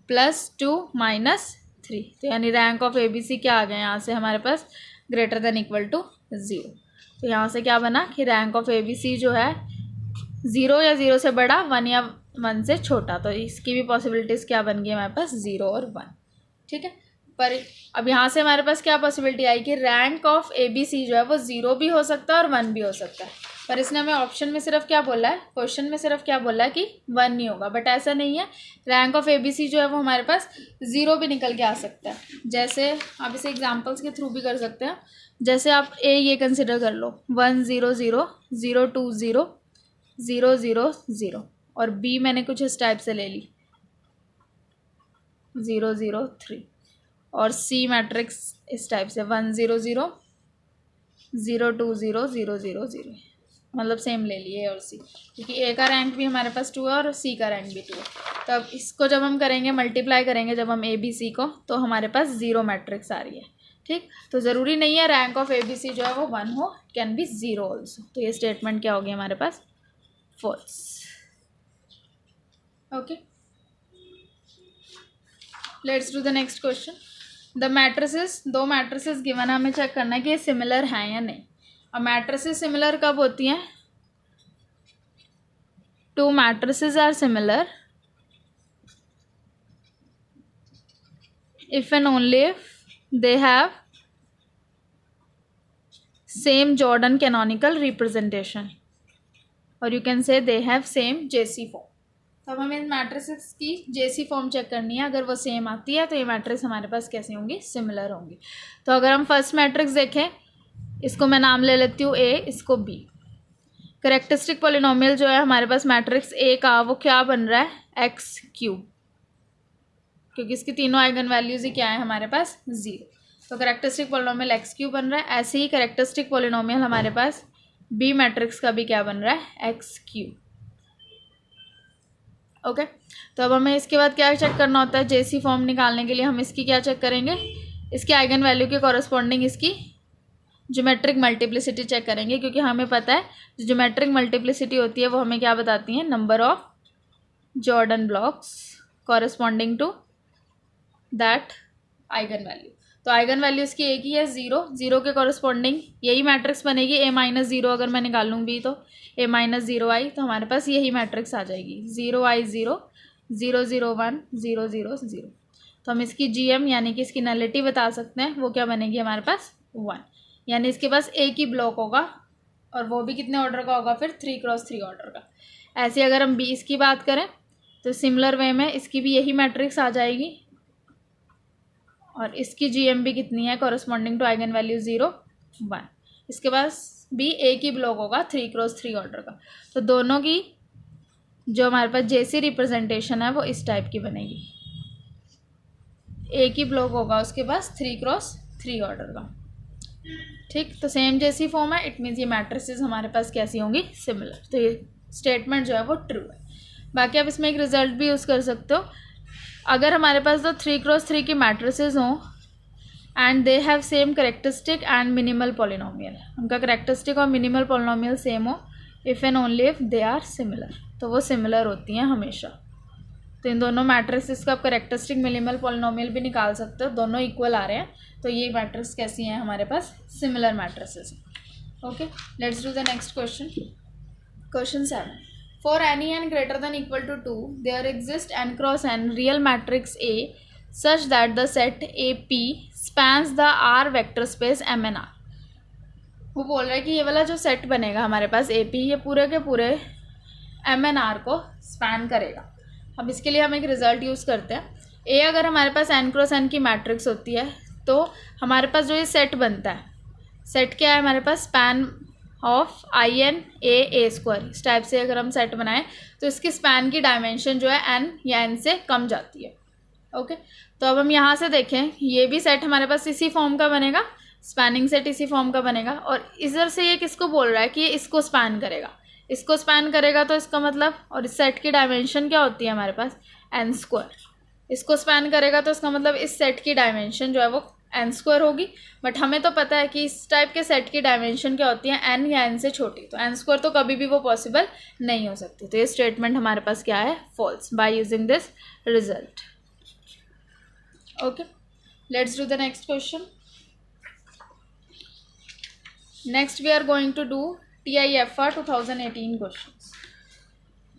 + 2 माइनस 3। तो यानी रैंक ऑफ ABC क्या आ गया यहाँ से हमारे पास, ग्रेटर देन इक्वल टू 0। तो यहाँ से क्या बना कि रैंक ऑफ ABC जो है 0 या 0 से बड़ा, 1 या 1 से छोटा। तो इसकी भी पॉसिबिलिटीज़ क्या बन गई हमारे पास, 0 और 1। ठीक है, पर अब यहाँ से हमारे पास क्या पॉसिबिलिटी आई कि रैंक ऑफ ABC जो है वो 0 भी हो सकता है और 1 भी हो सकता है। पर इसने हमें ऑप्शन में सिर्फ क्या बोला है, क्वेश्चन में सिर्फ क्या बोला है कि 1 नहीं होगा, बट ऐसा नहीं है। रैंक ऑफ ABC जो है वो हमारे पास 0 भी निकल के आ सकता है। जैसे आप इसे एग्जांपल्स के थ्रू भी कर सकते हैं। जैसे आप A ये कंसिडर कर लो 1 0 0 0 2 0 0 0 0, और B मैंने कुछ इस टाइप से ले ली 0 0 3, और C मैट्रिक्स इस टाइप से 1 0 0 0 2 0 0 0 0, मतलब सेम ले लिए और C, क्योंकि A का रैंक भी हमारे पास 2 है और C का रैंक भी 2 है। तो अब इसको जब हम करेंगे मल्टीप्लाई करेंगे जब हम ABC को, तो हमारे पास 0 मैट्रिक्स आ रही है। ठीक, तो ज़रूरी नहीं है रैंक ऑफ ABC जो है वो 1 हो, कैन बी 0 ऑल्सो। तो ये स्टेटमेंट क्या होगी हमारे पास, false. Okay, let's do the next question. The matrices, दो मैट्रिसेस गिवन है, हमें चेक करना है कि ये सिमिलर हैं या नहीं। अब मैट्रिसेस सिमिलर कब होती हैं, two matrices are similar if and only if they have same Jordan canonical representation, और you can say they have same JC form। तब हमें इन मैट्रिसेस की JC फॉर्म चेक करनी है। अगर वो सेम आती है तो ये मैट्रिक्स हमारे पास कैसी होंगी, सिमिलर होंगी। तो अगर हम फर्स्ट मैट्रिक्स देखें, इसको मैं नाम ले लेती हूँ A, इसको B। करेक्टरिस्टिक पॉलिनोमियल जो है हमारे पास मैट्रिक्स A का, वो क्या बन रहा है x3, क्योंकि इसकी तीनों आइगन वैल्यूज़ ही क्या है हमारे पास 0। तो करेक्टरिस्टिक पॉलिनोमियल x3 बन रहा है। ऐसे ही करेक्टरिस्टिक पॉलिनोमियल हमारे पास B मैट्रिक्स का भी क्या बन रहा है x3। ओके, तो अब हमें इसके बाद क्या चेक करना होता है, जेसी फॉर्म निकालने के लिए हम इसकी क्या चेक करेंगे, इसके आइगन वैल्यू के कॉरस्पॉन्डिंग इसकी ज्योमेट्रिक मल्टीप्लिसिटी चेक करेंगे, क्योंकि हमें पता है जो ज्योमेट्रिक मल्टीप्लिसिटी होती है वो हमें क्या बताती है, number of Jordan blocks corresponding to that eigen value. तो आइगन वैल्यू इसकी एक ही है, ज़ीरो, ज़ीरो के कॉरस्पॉन्डिंग यही मैट्रिक्स बनेगी, ए माइनस ज़ीरो अगर मैं निकालूंगी तो ए माइनस ज़ीरो आई, तो हमारे पास यही मैट्रिक्स आ जाएगी, 0 आई 0 0 0 1 0 0 0। तो हम इसकी जीएम यानी कि इसकी नलिटी बता सकते हैं, वो क्या बनेगी हमारे पास 1, यानी इसके पास एक ही ब्लॉक होगा और वो भी कितने ऑर्डर का होगा, फिर 3x3 ऑर्डर का। ऐसे अगर हम 20 की बात करें तो सिमिलर वे में इसकी भी यही मैट्रिक्स आ जाएगी और इसकी जीएम भी कितनी है, कॉरस्पॉन्डिंग टू आइगन वैल्यू 0 1। इसके पास भी एक ही ब्लॉक होगा 3x3 ऑर्डर का। तो दोनों की जो हमारे पास जेसी रिप्रेजेंटेशन है वो इस टाइप की बनेगी, एक ही ब्लॉक होगा उसके पास 3x3 ऑर्डर का। ठीक, तो सेम जैसी फॉर्म है, इट मीन्स ये मैट्रिसेस हमारे पास कैसी होंगी, सिमिलर। तो ये स्टेटमेंट जो है वो ट्रू है। बाकी आप इसमें एक रिजल्ट भी यूज़ कर सकते हो, अगर हमारे पास तो 3x3 की मैट्रिसेस हों and they have same characteristic and minimal polynomial, उनका करेक्टरिस्टिक और मिनिमल पॉलिनोमियल सेम हो, if and only if they are similar, तो वो सिमिलर होती हैं हमेशा। तो इन दोनों मैट्रिसेस का आप करेक्टरिस्टिक मिनिमल पॉलिनोमियल भी निकाल सकते हो, दोनों इक्वल आ रहे हैं, तो ये मैट्रिक्स कैसी हैं हमारे पास, similar matrices. Okay, let's do the next question. Question 7, for any n greater than equal to 2 there exists n cross n real matrix A such that the set AP spans the R vector space M and R। वो बोल रहा है कि ये वाला जो set बनेगा हमारे पास AP, ये पूरे के पूरे M and R को स्पैन करेगा। अब इसके लिए हम एक रिज़ल्ट यूज़ करते हैं, A अगर हमारे पास n क्रॉस n की मैट्रिक्स होती है तो हमारे पास जो ये सेट बनता है, सेट क्या है हमारे पास, span of I N A square. इस टाइप से अगर हम सेट बनाएं तो इसकी स्पैन की डायमेंशन जो है n या n से कम जाती है। ओके, तो अब हम यहाँ से देखें, ये भी सेट हमारे पास इसी फॉर्म का बनेगा, स्पैनिंग सेट इसी फॉर्म का बनेगा, और इधर से ये किसको बोल रहा है कि ये इसको स्पैन करेगा, इसको स्पैन करेगा, तो इसका मतलब, और इस सेट की डायमेंशन क्या होती है हमारे पास, n स्क्वायर। इसको स्पैन करेगा तो इसका मतलब इस सेट की डायमेंशन जो है वो n स्क्वायर होगी, बट हमें तो पता है कि इस टाइप के सेट की डायमेंशन क्या होती है, n या n से छोटी, तो n स्क्वायर तो कभी भी वो पॉसिबल नहीं हो सकती। तो ये स्टेटमेंट हमारे पास क्या है, false, by using this result. Okay, let's do the next question. Next we are going to do TIFR 2018 questions.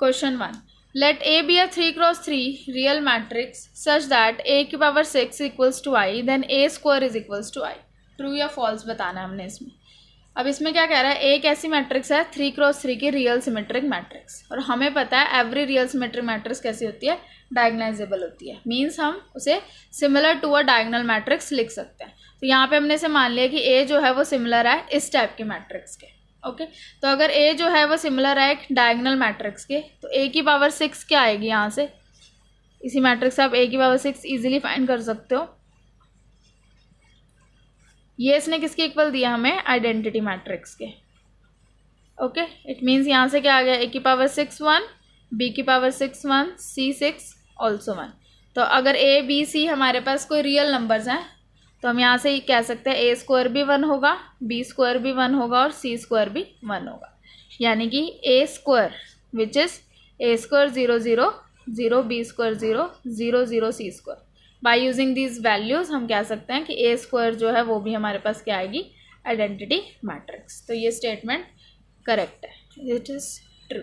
Question 1, let A be a 3x3 real matrix such that A की power 6 equals to I, then A square is equals to I। True या false बताना है हमने इसमें। अब इसमें क्या कह रहा है, एक ऐसी मैट्रिक्स है 3x3 की रियल सिमेट्रिक मैट्रिक्स, और हमें पता है एवरी रियल सिमेट्रिक मैट्रिक्स कैसी होती है, डायगोनाइजेबल होती है, मीन्स हम उसे similar to a diagonal matrix लिख सकते हैं। तो यहाँ पे हमने से मान लिया कि A जो है वो सिमिलर है इस टाइप के मैट्रिक्स के। ओके, तो अगर A जो है वो सिमिलर है एक डायगोनल मैट्रिक्स के, तो A की पावर 6 क्या आएगी, यहाँ से इसी मैट्रिक्स से आप A की पावर 6 इजीली फाइंड कर सकते हो। ये इसने किसके इक्वल दिया हमें, आइडेंटिटी मैट्रिक्स के। ओके, इट मीन्स यहाँ से क्या आ गया, A की पावर 6 1, B की पावर 6 1, C 6 ऑल्सो 1। तो अगर A B C हमारे पास कोई रियल नंबर्स हैं तो हम यहाँ से कह सकते हैं A स्क्वायर भी 1 होगा, B स्क्वायर भी 1 होगा और C स्क्वायर भी 1 होगा, यानी कि A square which is A square 0 0 0, B square 0 0 0, C square. By using these values हम कह सकते हैं कि A स्क्वायर जो है वो भी हमारे पास क्या आएगी, आइडेंटिटी मैट्रिक्स। तो ये स्टेटमेंट करेक्ट है, it is true.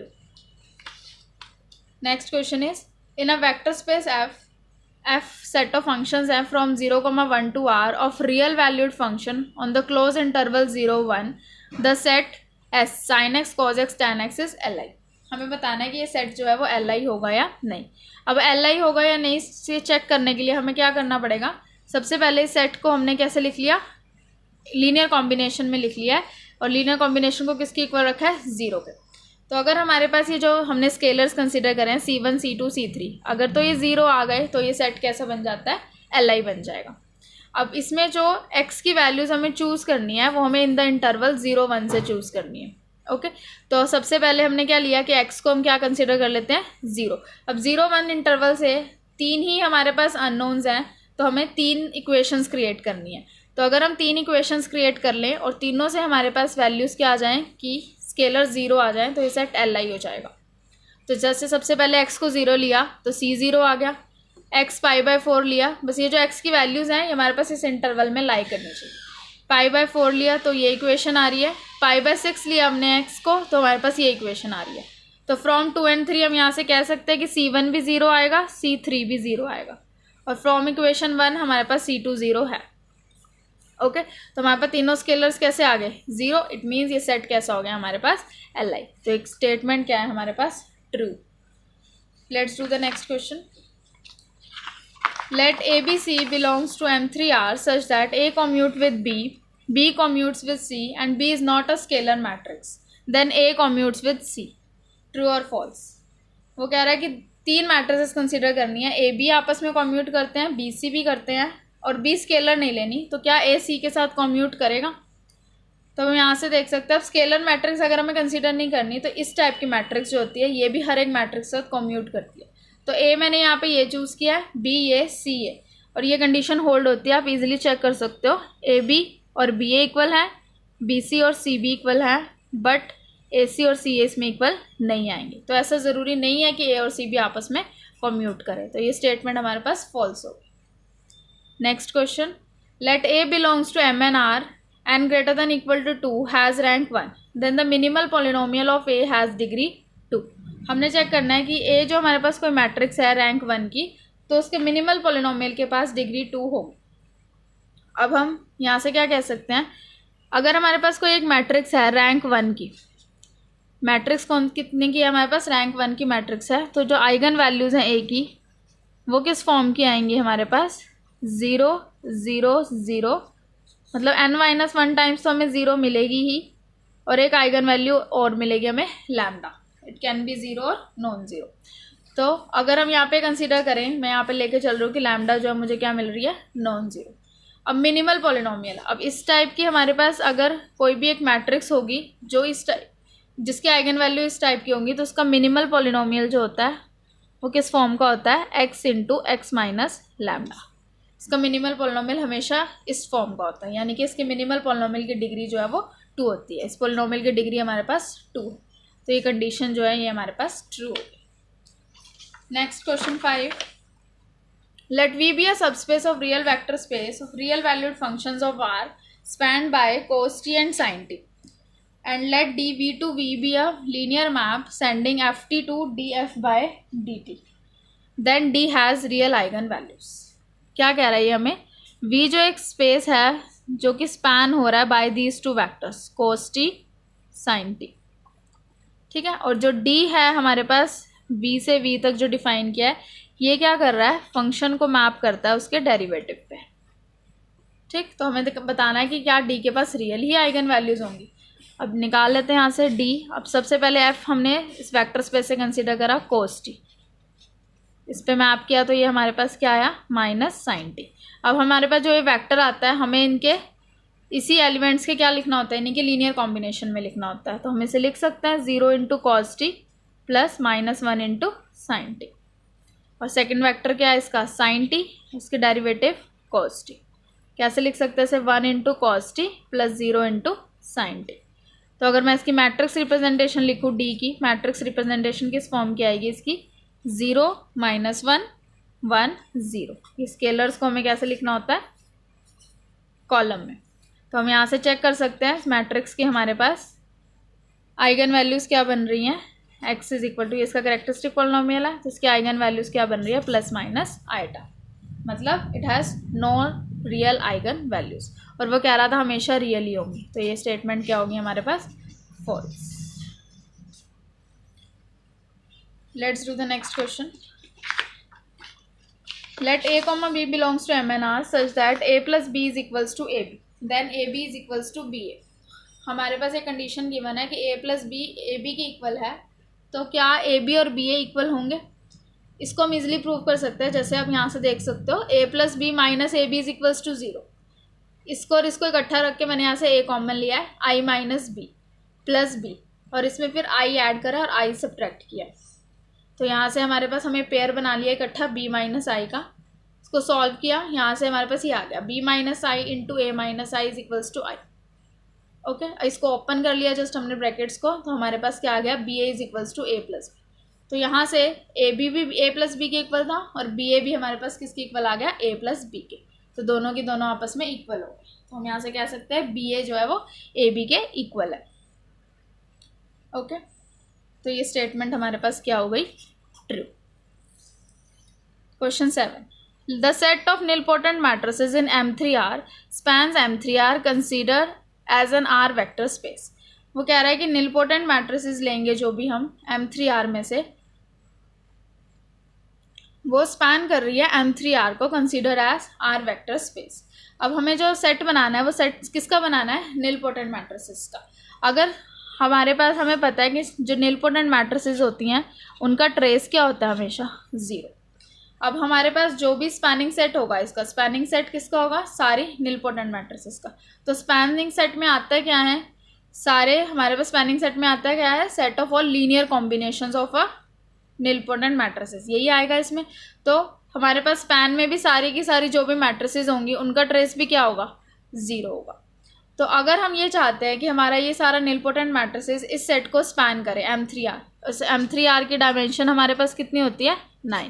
Next question is, in a vector space F set of functions f from 0, 1 to R of real valued function on the closed interval 0 1, the set S sin x cos x tan x is Li। हमें बताना है कि ये set जो है वो Li होगा या नहीं। अब Li होगा या नहीं से चेक करने के लिए हमें क्या करना पड़ेगा, सबसे पहले इस सेट को हमने कैसे लिख लिया, लीनियर कॉम्बिनेशन में लिख लिया है, और लीनियर कॉम्बिनेशन को किसके इक्वल रखा है, 0 पे। तो अगर हमारे पास ये जो हमने स्केलर्स कंसिडर करें C1 C2 C3, अगर तो ये 0 आ गए तो ये सेट कैसा बन जाता है, Li बन जाएगा। अब इसमें जो x की वैल्यूज़ हमें चूज़ करनी है वो हमें इन द इंटरवल 0 1 से चूज़ करनी है। ओके तो सबसे पहले हमने क्या लिया कि x को हम क्या कंसिडर कर लेते हैं 0। अब 0-1 इंटरवल से 3 ही हमारे पास अननोन्स हैं, तो हमें 3 इक्वेशंस क्रिएट करनी है। तो अगर हम 3 इक्वेशंस क्रिएट कर लें और तीनों से हमारे पास वैल्यूज़ क्या आ जाएँ कि स्केलर 0 आ जाएँ, तो ये सेट LI हो जाएगा। तो जैसे सबसे पहले x को 0 लिया तो C 0 आ गया, x π/4 लिया, बस ये जो x की वैल्यूज़ हैं ये हमारे पास इस इंटरवल में लाई करनी चाहिए। π/4 लिया तो ये इक्वेशन आ रही है, π/6 लिया हमने x को तो हमारे पास ये इक्वेशन आ रही है। तो फ्रॉम 2 and 3 हम यहाँ से कह सकते हैं कि C1 भी 0 आएगा, C3 भी 0 आएगा, और फ्रॉम इक्वेशन 1 हमारे पास C2 0 है। ओके तो हमारे पास तीनों स्केलर्स कैसे आ गए 0, इट मीन्स ये सेट कैसा हो गया हमारे पास LI। तो एक स्टेटमेंट क्या है हमारे पास true. Let's do the next question. Let ABC belongs to M3R such that A commute with B, B commutes with C and B is not a scalar matrix. Then A commutes with C. True or false? वो कह रहा है कि 3 matrices consider करनी है, A B आपस में commute करते हैं, B C भी करते हैं और B स्केलर नहीं लेनी, तो क्या A C के साथ कम्यूट करेगा? तो हम यहाँ से देख सकते हैं अब स्केलर मैट्रिक्स अगर हमें कंसिडर नहीं करनी तो इस टाइप की मैट्रिक्स जो होती है ये भी हर एक मैट्रिक्स के साथ कम्यूट करती है। तो ए मैंने यहाँ पे ये चूज़ किया है, बी ये, सी ये, और ये कंडीशन होल्ड होती है, आप इजीली चेक कर सकते हो। ए बी और बी ए इक्वल है, बी सी और सी बी इक्वल है, बट ए सी और सी ए इसमें इक्वल नहीं आएंगे। तो ऐसा ज़रूरी नहीं है कि ए और सी बी आपस में कम्यूट करें, तो ये स्टेटमेंट हमारे पास फॉल्स होगी। Next question, let A belongs to M N R N greater than equal to 2 has rank 1, then the minimal polynomial of A has degree 2। हमने चेक करना है कि ए जो हमारे पास कोई मैट्रिक्स है रैंक 1 की, तो उसके मिनिमल पॉलिनोमियल के पास डिग्री 2 होगी। अब हम यहाँ से क्या कह सकते हैं, अगर हमारे पास कोई एक मैट्रिक्स है रैंक 1 की, मैट्रिक्स कौन कितने की है हमारे पास, रैंक 1 की मैट्रिक्स है, तो जो आइगन वैल्यूज़ हैं ए की वो किस फॉर्म की आएंगी हमारे पास 0 0 0, मतलब n-1 टाइम्स तो हमें 0 मिलेगी ही, और एक आइगन वैल्यू और मिलेगी हमें लैम्डा, इट कैन बी 0 और नॉन 0। तो अगर हम यहाँ पे कंसीडर करें, मैं यहाँ पे लेके चल रही हूँ कि लैम्डा जो है मुझे क्या मिल रही है नॉन 0। अब मिनिमल पॉलिनोमियल, अब इस टाइप की हमारे पास अगर कोई भी एक मैट्रिक्स होगी जो इस टाइप जिसकी आइगन वैल्यू इस टाइप की होंगी, तो उसका मिनिमल पॉलिनोमियल जो होता है वो किस फॉर्म का होता है x into x minus lambda. इसका मिनिमल पॉलिनोमियल हमेशा इस फॉर्म का होता है, यानी कि इसके मिनिमल पॉलिनोमियल की डिग्री जो है वो 2 होती है। इस पॉलिनोमियल की डिग्री हमारे पास 2 है, तो ये कंडीशन जो है ये हमारे पास ट्रू होगी। Next question 5, let we be a subspace of real vector space of real valued functions of R spanned by cos t and sin t, and let d v to v be a linear map sending f t to df by dt, then d has real eigen values। क्या कह रहा है ये हमें, v जो एक space है जो कि स्पैन हो रहा है by these 2 vectors cos t sin t, ठीक है, और जो d है हमारे पास v से v तक जो डिफाइन किया है, ये क्या कर रहा है फंक्शन को मैप करता है उसके डेरिवेटिव पे। ठीक, तो हमें बताना है कि क्या d के पास रियल ही आइगन वैल्यूज़ होंगी। अब निकाल लेते हैं यहाँ से d। अब सबसे पहले f हमने इस वेक्टर स्पेस से कंसीडर करा cos t, इस पे मैप किया तो ये हमारे पास क्या आया माइनस साइन टी। अब हमारे पास जो ये वेक्टर आता है हमें इनके इसी एलिमेंट्स के क्या लिखना होता है, इनके लीनियर कॉम्बिनेशन में लिखना होता है, तो हम इसे लिख सकते हैं 0 into cos T plus -1 into sine T, और सेकेंड वेक्टर क्या है इसका साइन टी, इसके डेरिवेटिव कॉस टी। कैसे लिख सकते हैं इसे 1 into cos T plus 0 into sine T. तो अगर मैं इसकी मैट्रिक्स रिप्रेजेंटेशन लिखूँ डी की, मैट्रिक्स रिप्रेजेंटेशन किस फॉर्म की आएगी इसकी 0 -1 1 0। ये स्केलर्स को हमें कैसे लिखना होता है कॉलम में। तो हम यहाँ से चेक कर सकते हैं मैट्रिक्स की हमारे पास आइगन वैल्यूज़ क्या बन रही हैं, x इज इक्वल टू ये इसका कैरेक्टरिस्टिक पॉलिनोमियल है, तो इसकी आइगन वैल्यूज़ क्या बन रही है प्लस माइनस आइटा, मतलब it has no real eigen values, और वो कह रहा था हमेशा रियल ही होंगी, तो ये स्टेटमेंट क्या होगी हमारे पास false. Let's do the next question. Let a comma b belongs to MNR such that a plus b is equals to ab, then ab is equals to ba। हमारे पास एक कंडीशन गिवन है कि a plus b ab के equal है, तो क्या ab और ba equal होंगे। इसको हम इजीली प्रूव कर सकते हैं, जैसे आप यहाँ से देख सकते हो a plus b minus ab is equals to 0। इसको और इसको इकट्ठा रख के मैंने यहाँ से a कॉमन लिया है, i minus b plus b, और इसमें फिर आई ऐड करा और आई सब्ट्रैक्ट किया। तो यहाँ से हमारे पास हमें पेयर बना लिया इकट्ठा b माइनस आई का, इसको सॉल्व किया, यहाँ से हमारे पास ये आ गया b minus I into A minus I is equals to I. Okay, इसको ओपन कर लिया जस्ट हमने ब्रैकेट्स को, तो हमारे पास क्या आ गया, B A is equals to A plus B. तो यहाँ से ए बी भी ए प्लस बी के इक्वल था और बी ए भी हमारे पास किसके इक्वल आ गया, ए प्लस बी के। तो दोनों की दोनों आपस में इक्वल हो गए। तो हम यहाँ से कह सकते हैं बी ए जो है वो ए बी के इक्वल है। ओके, तो ये स्टेटमेंट हमारे पास क्या हो गई, true. Question 7. The set of nilpotent matrices in M3R spans M3R considered as an R vector space. वो कह रहा है कि nilpotent matrices लेंगे जो भी हम M3R में से, वो स्पैन कर रही है M3R को consider as R vector space. अब हमें जो सेट बनाना है वो सेट किसका बनाना है, nilpotent matrices का। अगर हमारे पास हमें पता है कि जो nilpotent matrices होती हैं उनका ट्रेस क्या होता है, हमेशा 0। अब हमारे पास जो भी स्पैनिंग सेट होगा, इसका स्पैनिंग सेट किसका होगा, सारी नीलपोटेंट मैट्रिसेस का। तो स्पैनिंग सेट में आता है क्या है, सारे हमारे पास स्पैनिंग सेट में आता है क्या है, set of all linear combinations of a nilpotent matrices, यही आएगा इसमें। तो हमारे पास स्पैन में भी सारी की सारी जो भी मैट्रिसेस होंगी उनका ट्रेस भी क्या होगा, 0 होगा। तो अगर हम ये चाहते हैं कि हमारा ये सारा नीलपोटेंट मैट्रिसेस इस सेट को स्पैन करे M3R, उस M3R की डायमेंशन हमारे पास कितनी होती है, 9,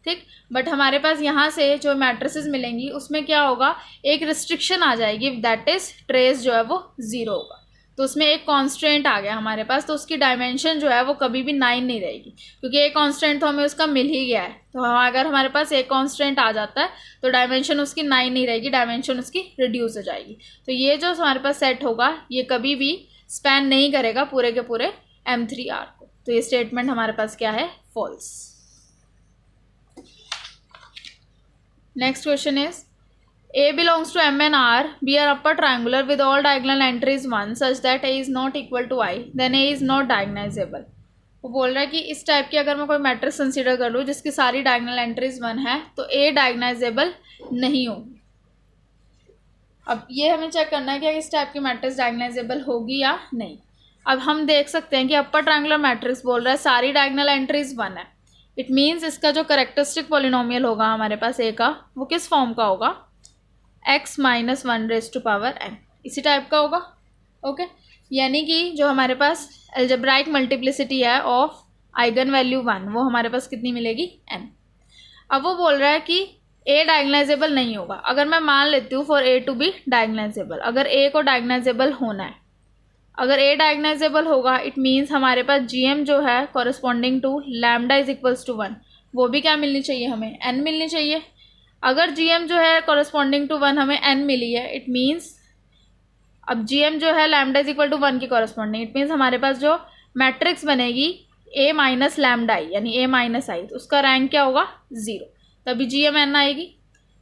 ठीक। बट हमारे पास यहाँ से जो मैट्रिसेस मिलेंगी उसमें क्या होगा, एक रिस्ट्रिक्शन आ जाएगी, दैट इज ट्रेस जो है वो 0 होगा। तो उसमें एक कांस्टेंट आ गया हमारे पास, तो उसकी डायमेंशन जो है वो कभी भी 9 नहीं रहेगी, क्योंकि एक कांस्टेंट तो हमें उसका मिल ही गया है। तो अगर हमारे पास एक कांस्टेंट आ जाता है तो डायमेंशन उसकी 9 नहीं रहेगी, डायमेंशन उसकी रिड्यूस हो जाएगी। तो ये जो हमारे पास सेट होगा ये कभी भी स्पैन नहीं करेगा पूरे के पूरे M3R को। तो ये स्टेटमेंट हमारे पास क्या है, false. Next question is, A belongs to M and R, be an upper triangular with all diagonal entries 1 such that A is not equal to I, then A is not diagonalizable. वो बोल रहा है कि इस type की अगर मैं कोई मैट्रिक्स कंसीडर कर लूँ जिसकी सारी डायगोनल एंट्रीज 1 है तो A डायगोनाइजेबल नहीं होगी। अब ये हमें चेक करना है कि इस टाइप की मैट्रिक्स डायगोनाइजेबल होगी या नहीं। अब हम देख सकते हैं कि अपर ट्रायंगुलर मैट्रिक्स बोल रहा है सारी डायगोनल एंट्रीज 1 है। इट मीन्स इसका जो करेक्टरिस्टिक पॉलिनोमियल होगा हमारे पास ए का, वो किस फॉर्म का होगा, x minus 1 raise to power n, इसी टाइप का होगा। ओके, यानी कि जो हमारे पास एल्जेब्राइक मल्टीप्लिसिटी है ऑफ आइगन वैल्यू 1 वो हमारे पास कितनी मिलेगी, n। अब वो बोल रहा है कि a डायगोनाइजेबल नहीं होगा। अगर मैं मान लेती हूँ for a to be diagonalizable, अगर a को डायगोनाइजेबल होना है, अगर A डायगोनाइजेबल होगा इट मीन्स हमारे पास GM जो है corresponding to lambda is equals to 1, वो भी क्या मिलनी चाहिए, हमें n मिलनी चाहिए। अगर GM जो है कॉरस्पॉन्डिंग टू 1 हमें n मिली है, इट मीन्स अब GM जो है लैम्डा इज इक्वल टू 1 की कॉरस्पॉन्डिंग, इट मीन्स हमारे पास जो मैट्रिक्स बनेगी A माइनस लैम्डा आई यानी A माइनस आई, तो उसका रैंक क्या होगा, 0, तभी GM n आएगी।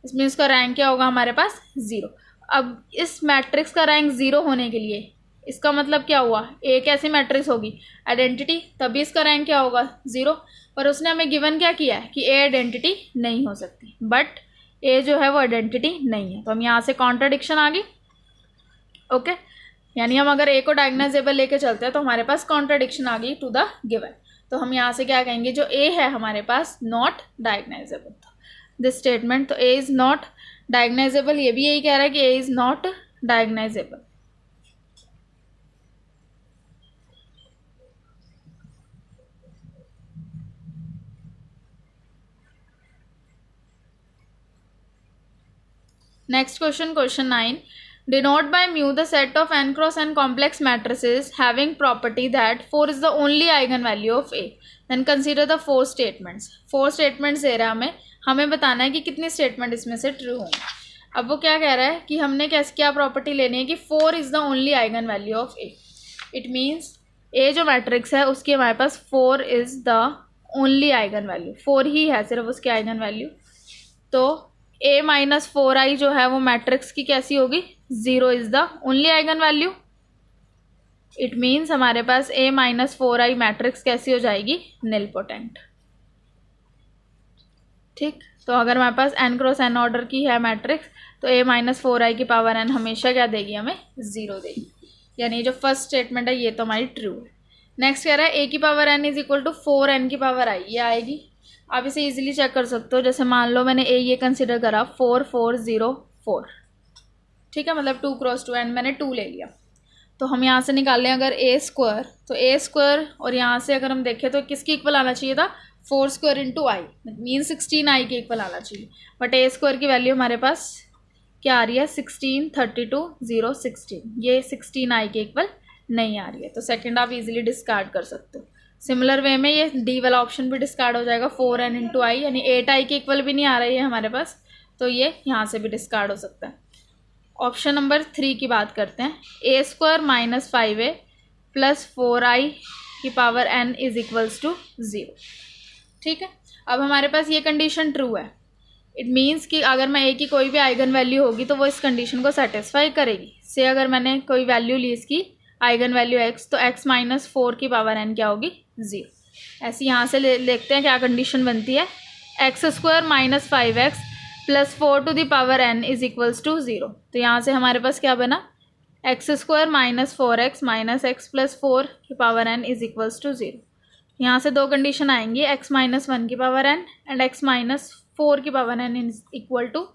इसमें उसका रैंक क्या होगा हमारे पास, 0। अब इस मैट्रिक्स का रैंक 0 होने के लिए इसका मतलब क्या हुआ, ए कैसी मैट्रिक्स होगी, आइडेंटिटी, तभी इसका रैंक क्या होगा, 0। पर उसने हमें गिवन क्या किया है कि ए आइडेंटिटी नहीं हो सकती, बट ए जो है वो आइडेंटिटी नहीं है। तो हम यहाँ से कॉन्ट्राडिक्शन आ गई। ओके, यानी हम अगर ए को डायगोनाइजेबल लेके चलते हैं तो हमारे पास कॉन्ट्राडिक्शन आ गई टू द गिवन। तो हम यहाँ से क्या कहेंगे, जो ए है हमारे पास नॉट डायगोनाइजेबल, दिस स्टेटमेंट। तो ए इज़ नॉट डायगोनाइजेबल, ये भी यही कह रहा है कि A is not diagonalisable. Next question, question 9. Denote by mu the set of n cross n complex matrices having property that 4 is the only eigenvalue of A. Then consider the 4 statements. 4 statements दे रहा है हमें बताना है कि कितने statement इसमें से true होंगे। अब वो क्या कह रहा है कि हमने क्या प्रॉपर्टी लेनी है कि 4 is the only eigen value of A. It means A जो मैट्रिक्स है उसके हमारे पास 4 is the only eigen value, 4 ही है सिर्फ उसकी आइगन वैल्यू। तो a माइनस 4i जो है वो मैट्रिक्स की कैसी होगी, 0 is the only eigen value. It means हमारे पास a माइनस 4i मैट्रिक्स कैसी हो जाएगी, निलपोटेंट। ठीक, तो अगर हमारे पास n क्रॉस n ऑर्डर की है मैट्रिक्स तो a माइनस 4i की पावर n हमेशा क्या देगी, हमें 0 देगी। यानी जो फर्स्ट स्टेटमेंट है ये तो हमारी ट्रू है। नेक्स्ट कह रहा है ए की power n is equal to 4n की पावर आई, ये आएगी। आप इसे इजीली चेक कर सकते हो। जैसे मान लो मैंने ए ये कंसिडर करा 4404, ठीक है, मतलब 2 क्रॉस 2 एंड मैंने 2 ले लिया। तो हम यहाँ से निकाल लें अगर ए स्क्वायर, तो ए स्क्वायर और यहाँ से अगर हम देखें तो किसकी इक्वल आना चाहिए था, 4 स्क्वायर इंटू आई, मीन 16i के इक्वल आना चाहिए। बट ए स्क्वायर की वैल्यू हमारे पास क्या आ रही है, 16, 32, 0, 16, ये 16i के इक्वल नहीं आ रही है। तो सेकंड आप इजीली डिस्कार्ड कर सकते हो। सिमिलर वे में ये डी वाला ऑप्शन भी डिस्कार्ड हो जाएगा, 4n इंटू आई, यानी 8i के इक्वल भी नहीं आ रही है हमारे पास, तो ये यहाँ से भी डिस्कार्ड हो सकता है। ऑप्शन नंबर 3 की बात करते हैं, ए square minus 5a plus 4i की power n is equals to 0, ठीक है। अब हमारे पास ये कंडीशन ट्रू है। इट मीन्स कि अगर मैं ए की कोई भी आइगन वैल्यू होगी तो वो इस कंडीशन को सेटिस्फाई करेगी। से अगर मैंने कोई वैल्यू ली इसकी आइगन वैल्यू x, तो x माइनस 4 की पावर n क्या होगी, 0। ऐसे यहाँ से देखते हैं क्या कंडीशन बनती है, x square minus 5x plus 4 to the power n is equals to 0। तो यहाँ से हमारे पास क्या बना, x square minus 4x minus x plus 4 की power n is equals to 0। यहाँ से दो कंडीशन आएंगी, x माइनस 1 की power n and x minus 4 की power n is equal to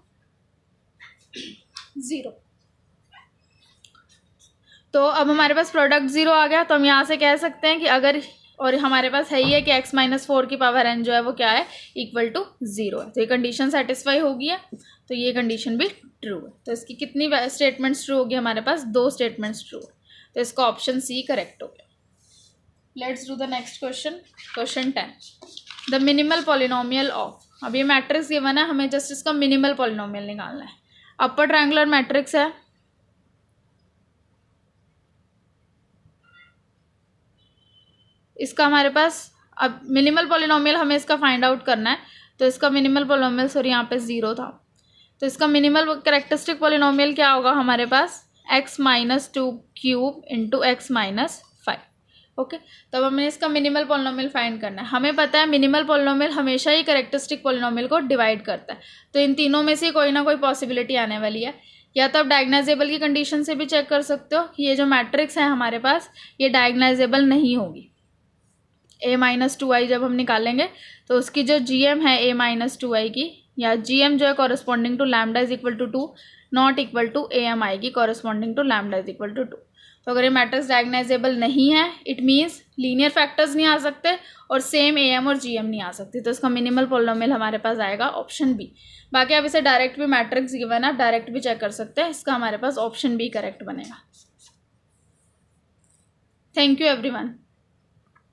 0। तो अब हमारे पास प्रोडक्ट 0 आ गया। तो हम यहाँ से कह सकते हैं कि अगर, और हमारे पास है ही है कि x माइनस 4 की पावर n जो है वो क्या है, इक्वल टू 0 है। तो ये कंडीशन सेटिस्फाई होगी है, तो ये कंडीशन भी ट्रू है। तो इसकी कितनी स्टेटमेंट्स ट्रू होगी, हमारे पास 2 स्टेटमेंट्स ट्रू है। तो इसका ऑप्शन सी करेक्ट हो गया। Let's do the next question, question 10, the minimal polynomial of. अब ये मैट्रिक्स गिवन है, हमें जस्ट इसका मिनिमल पॉलिनोमियल निकालना है। अपर ट्रायंगुलर मैट्रिक्स है, इसका हमारे पास अब मिनिमल पॉलिनोमियल हमें इसका फाइंड आउट करना है। तो इसका मिनिमल पॉलिनोमियल, सॉरी यहाँ पे 0 था, तो इसका मिनिमल कैरेक्टरिस्टिक पॉलिनोमियल क्या होगा हमारे पास, x minus 2 cube into x minus 5। Okay, तब हमें इसका मिनिमल पॉलिनोमियल फाइंड करना है। हमें पता है मिनिमल पॉलिनोमियल हमेशा ही कैरेक्टरिस्टिक पॉलिनोमियल को डिवाइड करता है। तो इन तीनों में से कोई ना कोई पॉसिबिलिटी आने वाली है। या तो आप डायगोनाइजेबल की कंडीशन से भी चेक कर सकते हो कि ये जो मैट्रिक्स है हमारे पास, ये डायगोनाइजेबल नहीं होगी। a माइनस 2i जब हम निकालेंगे तो उसकी जो gm है a माइनस 2i की, या gm जो है corresponding to lambda is equal to 2, not equal to am आएगी corresponding to lambda is equal to 2। तो अगर ये मैट्रिक्स डायगोनाइजेबल नहीं है, इट मीन्स लीनियर फैक्टर्स नहीं आ सकते और सेम am और gm नहीं आ सकती। तो इसका मिनिमल पॉलिनोमियल हमारे पास आएगा ऑप्शन बी। बाकी आप इसे डायरेक्ट भी, मैट्रिक्स गिवन है, डायरेक्ट भी चेक कर सकते हैं। इसका हमारे पास ऑप्शन बी करेक्ट बनेगा। Thank you everyone.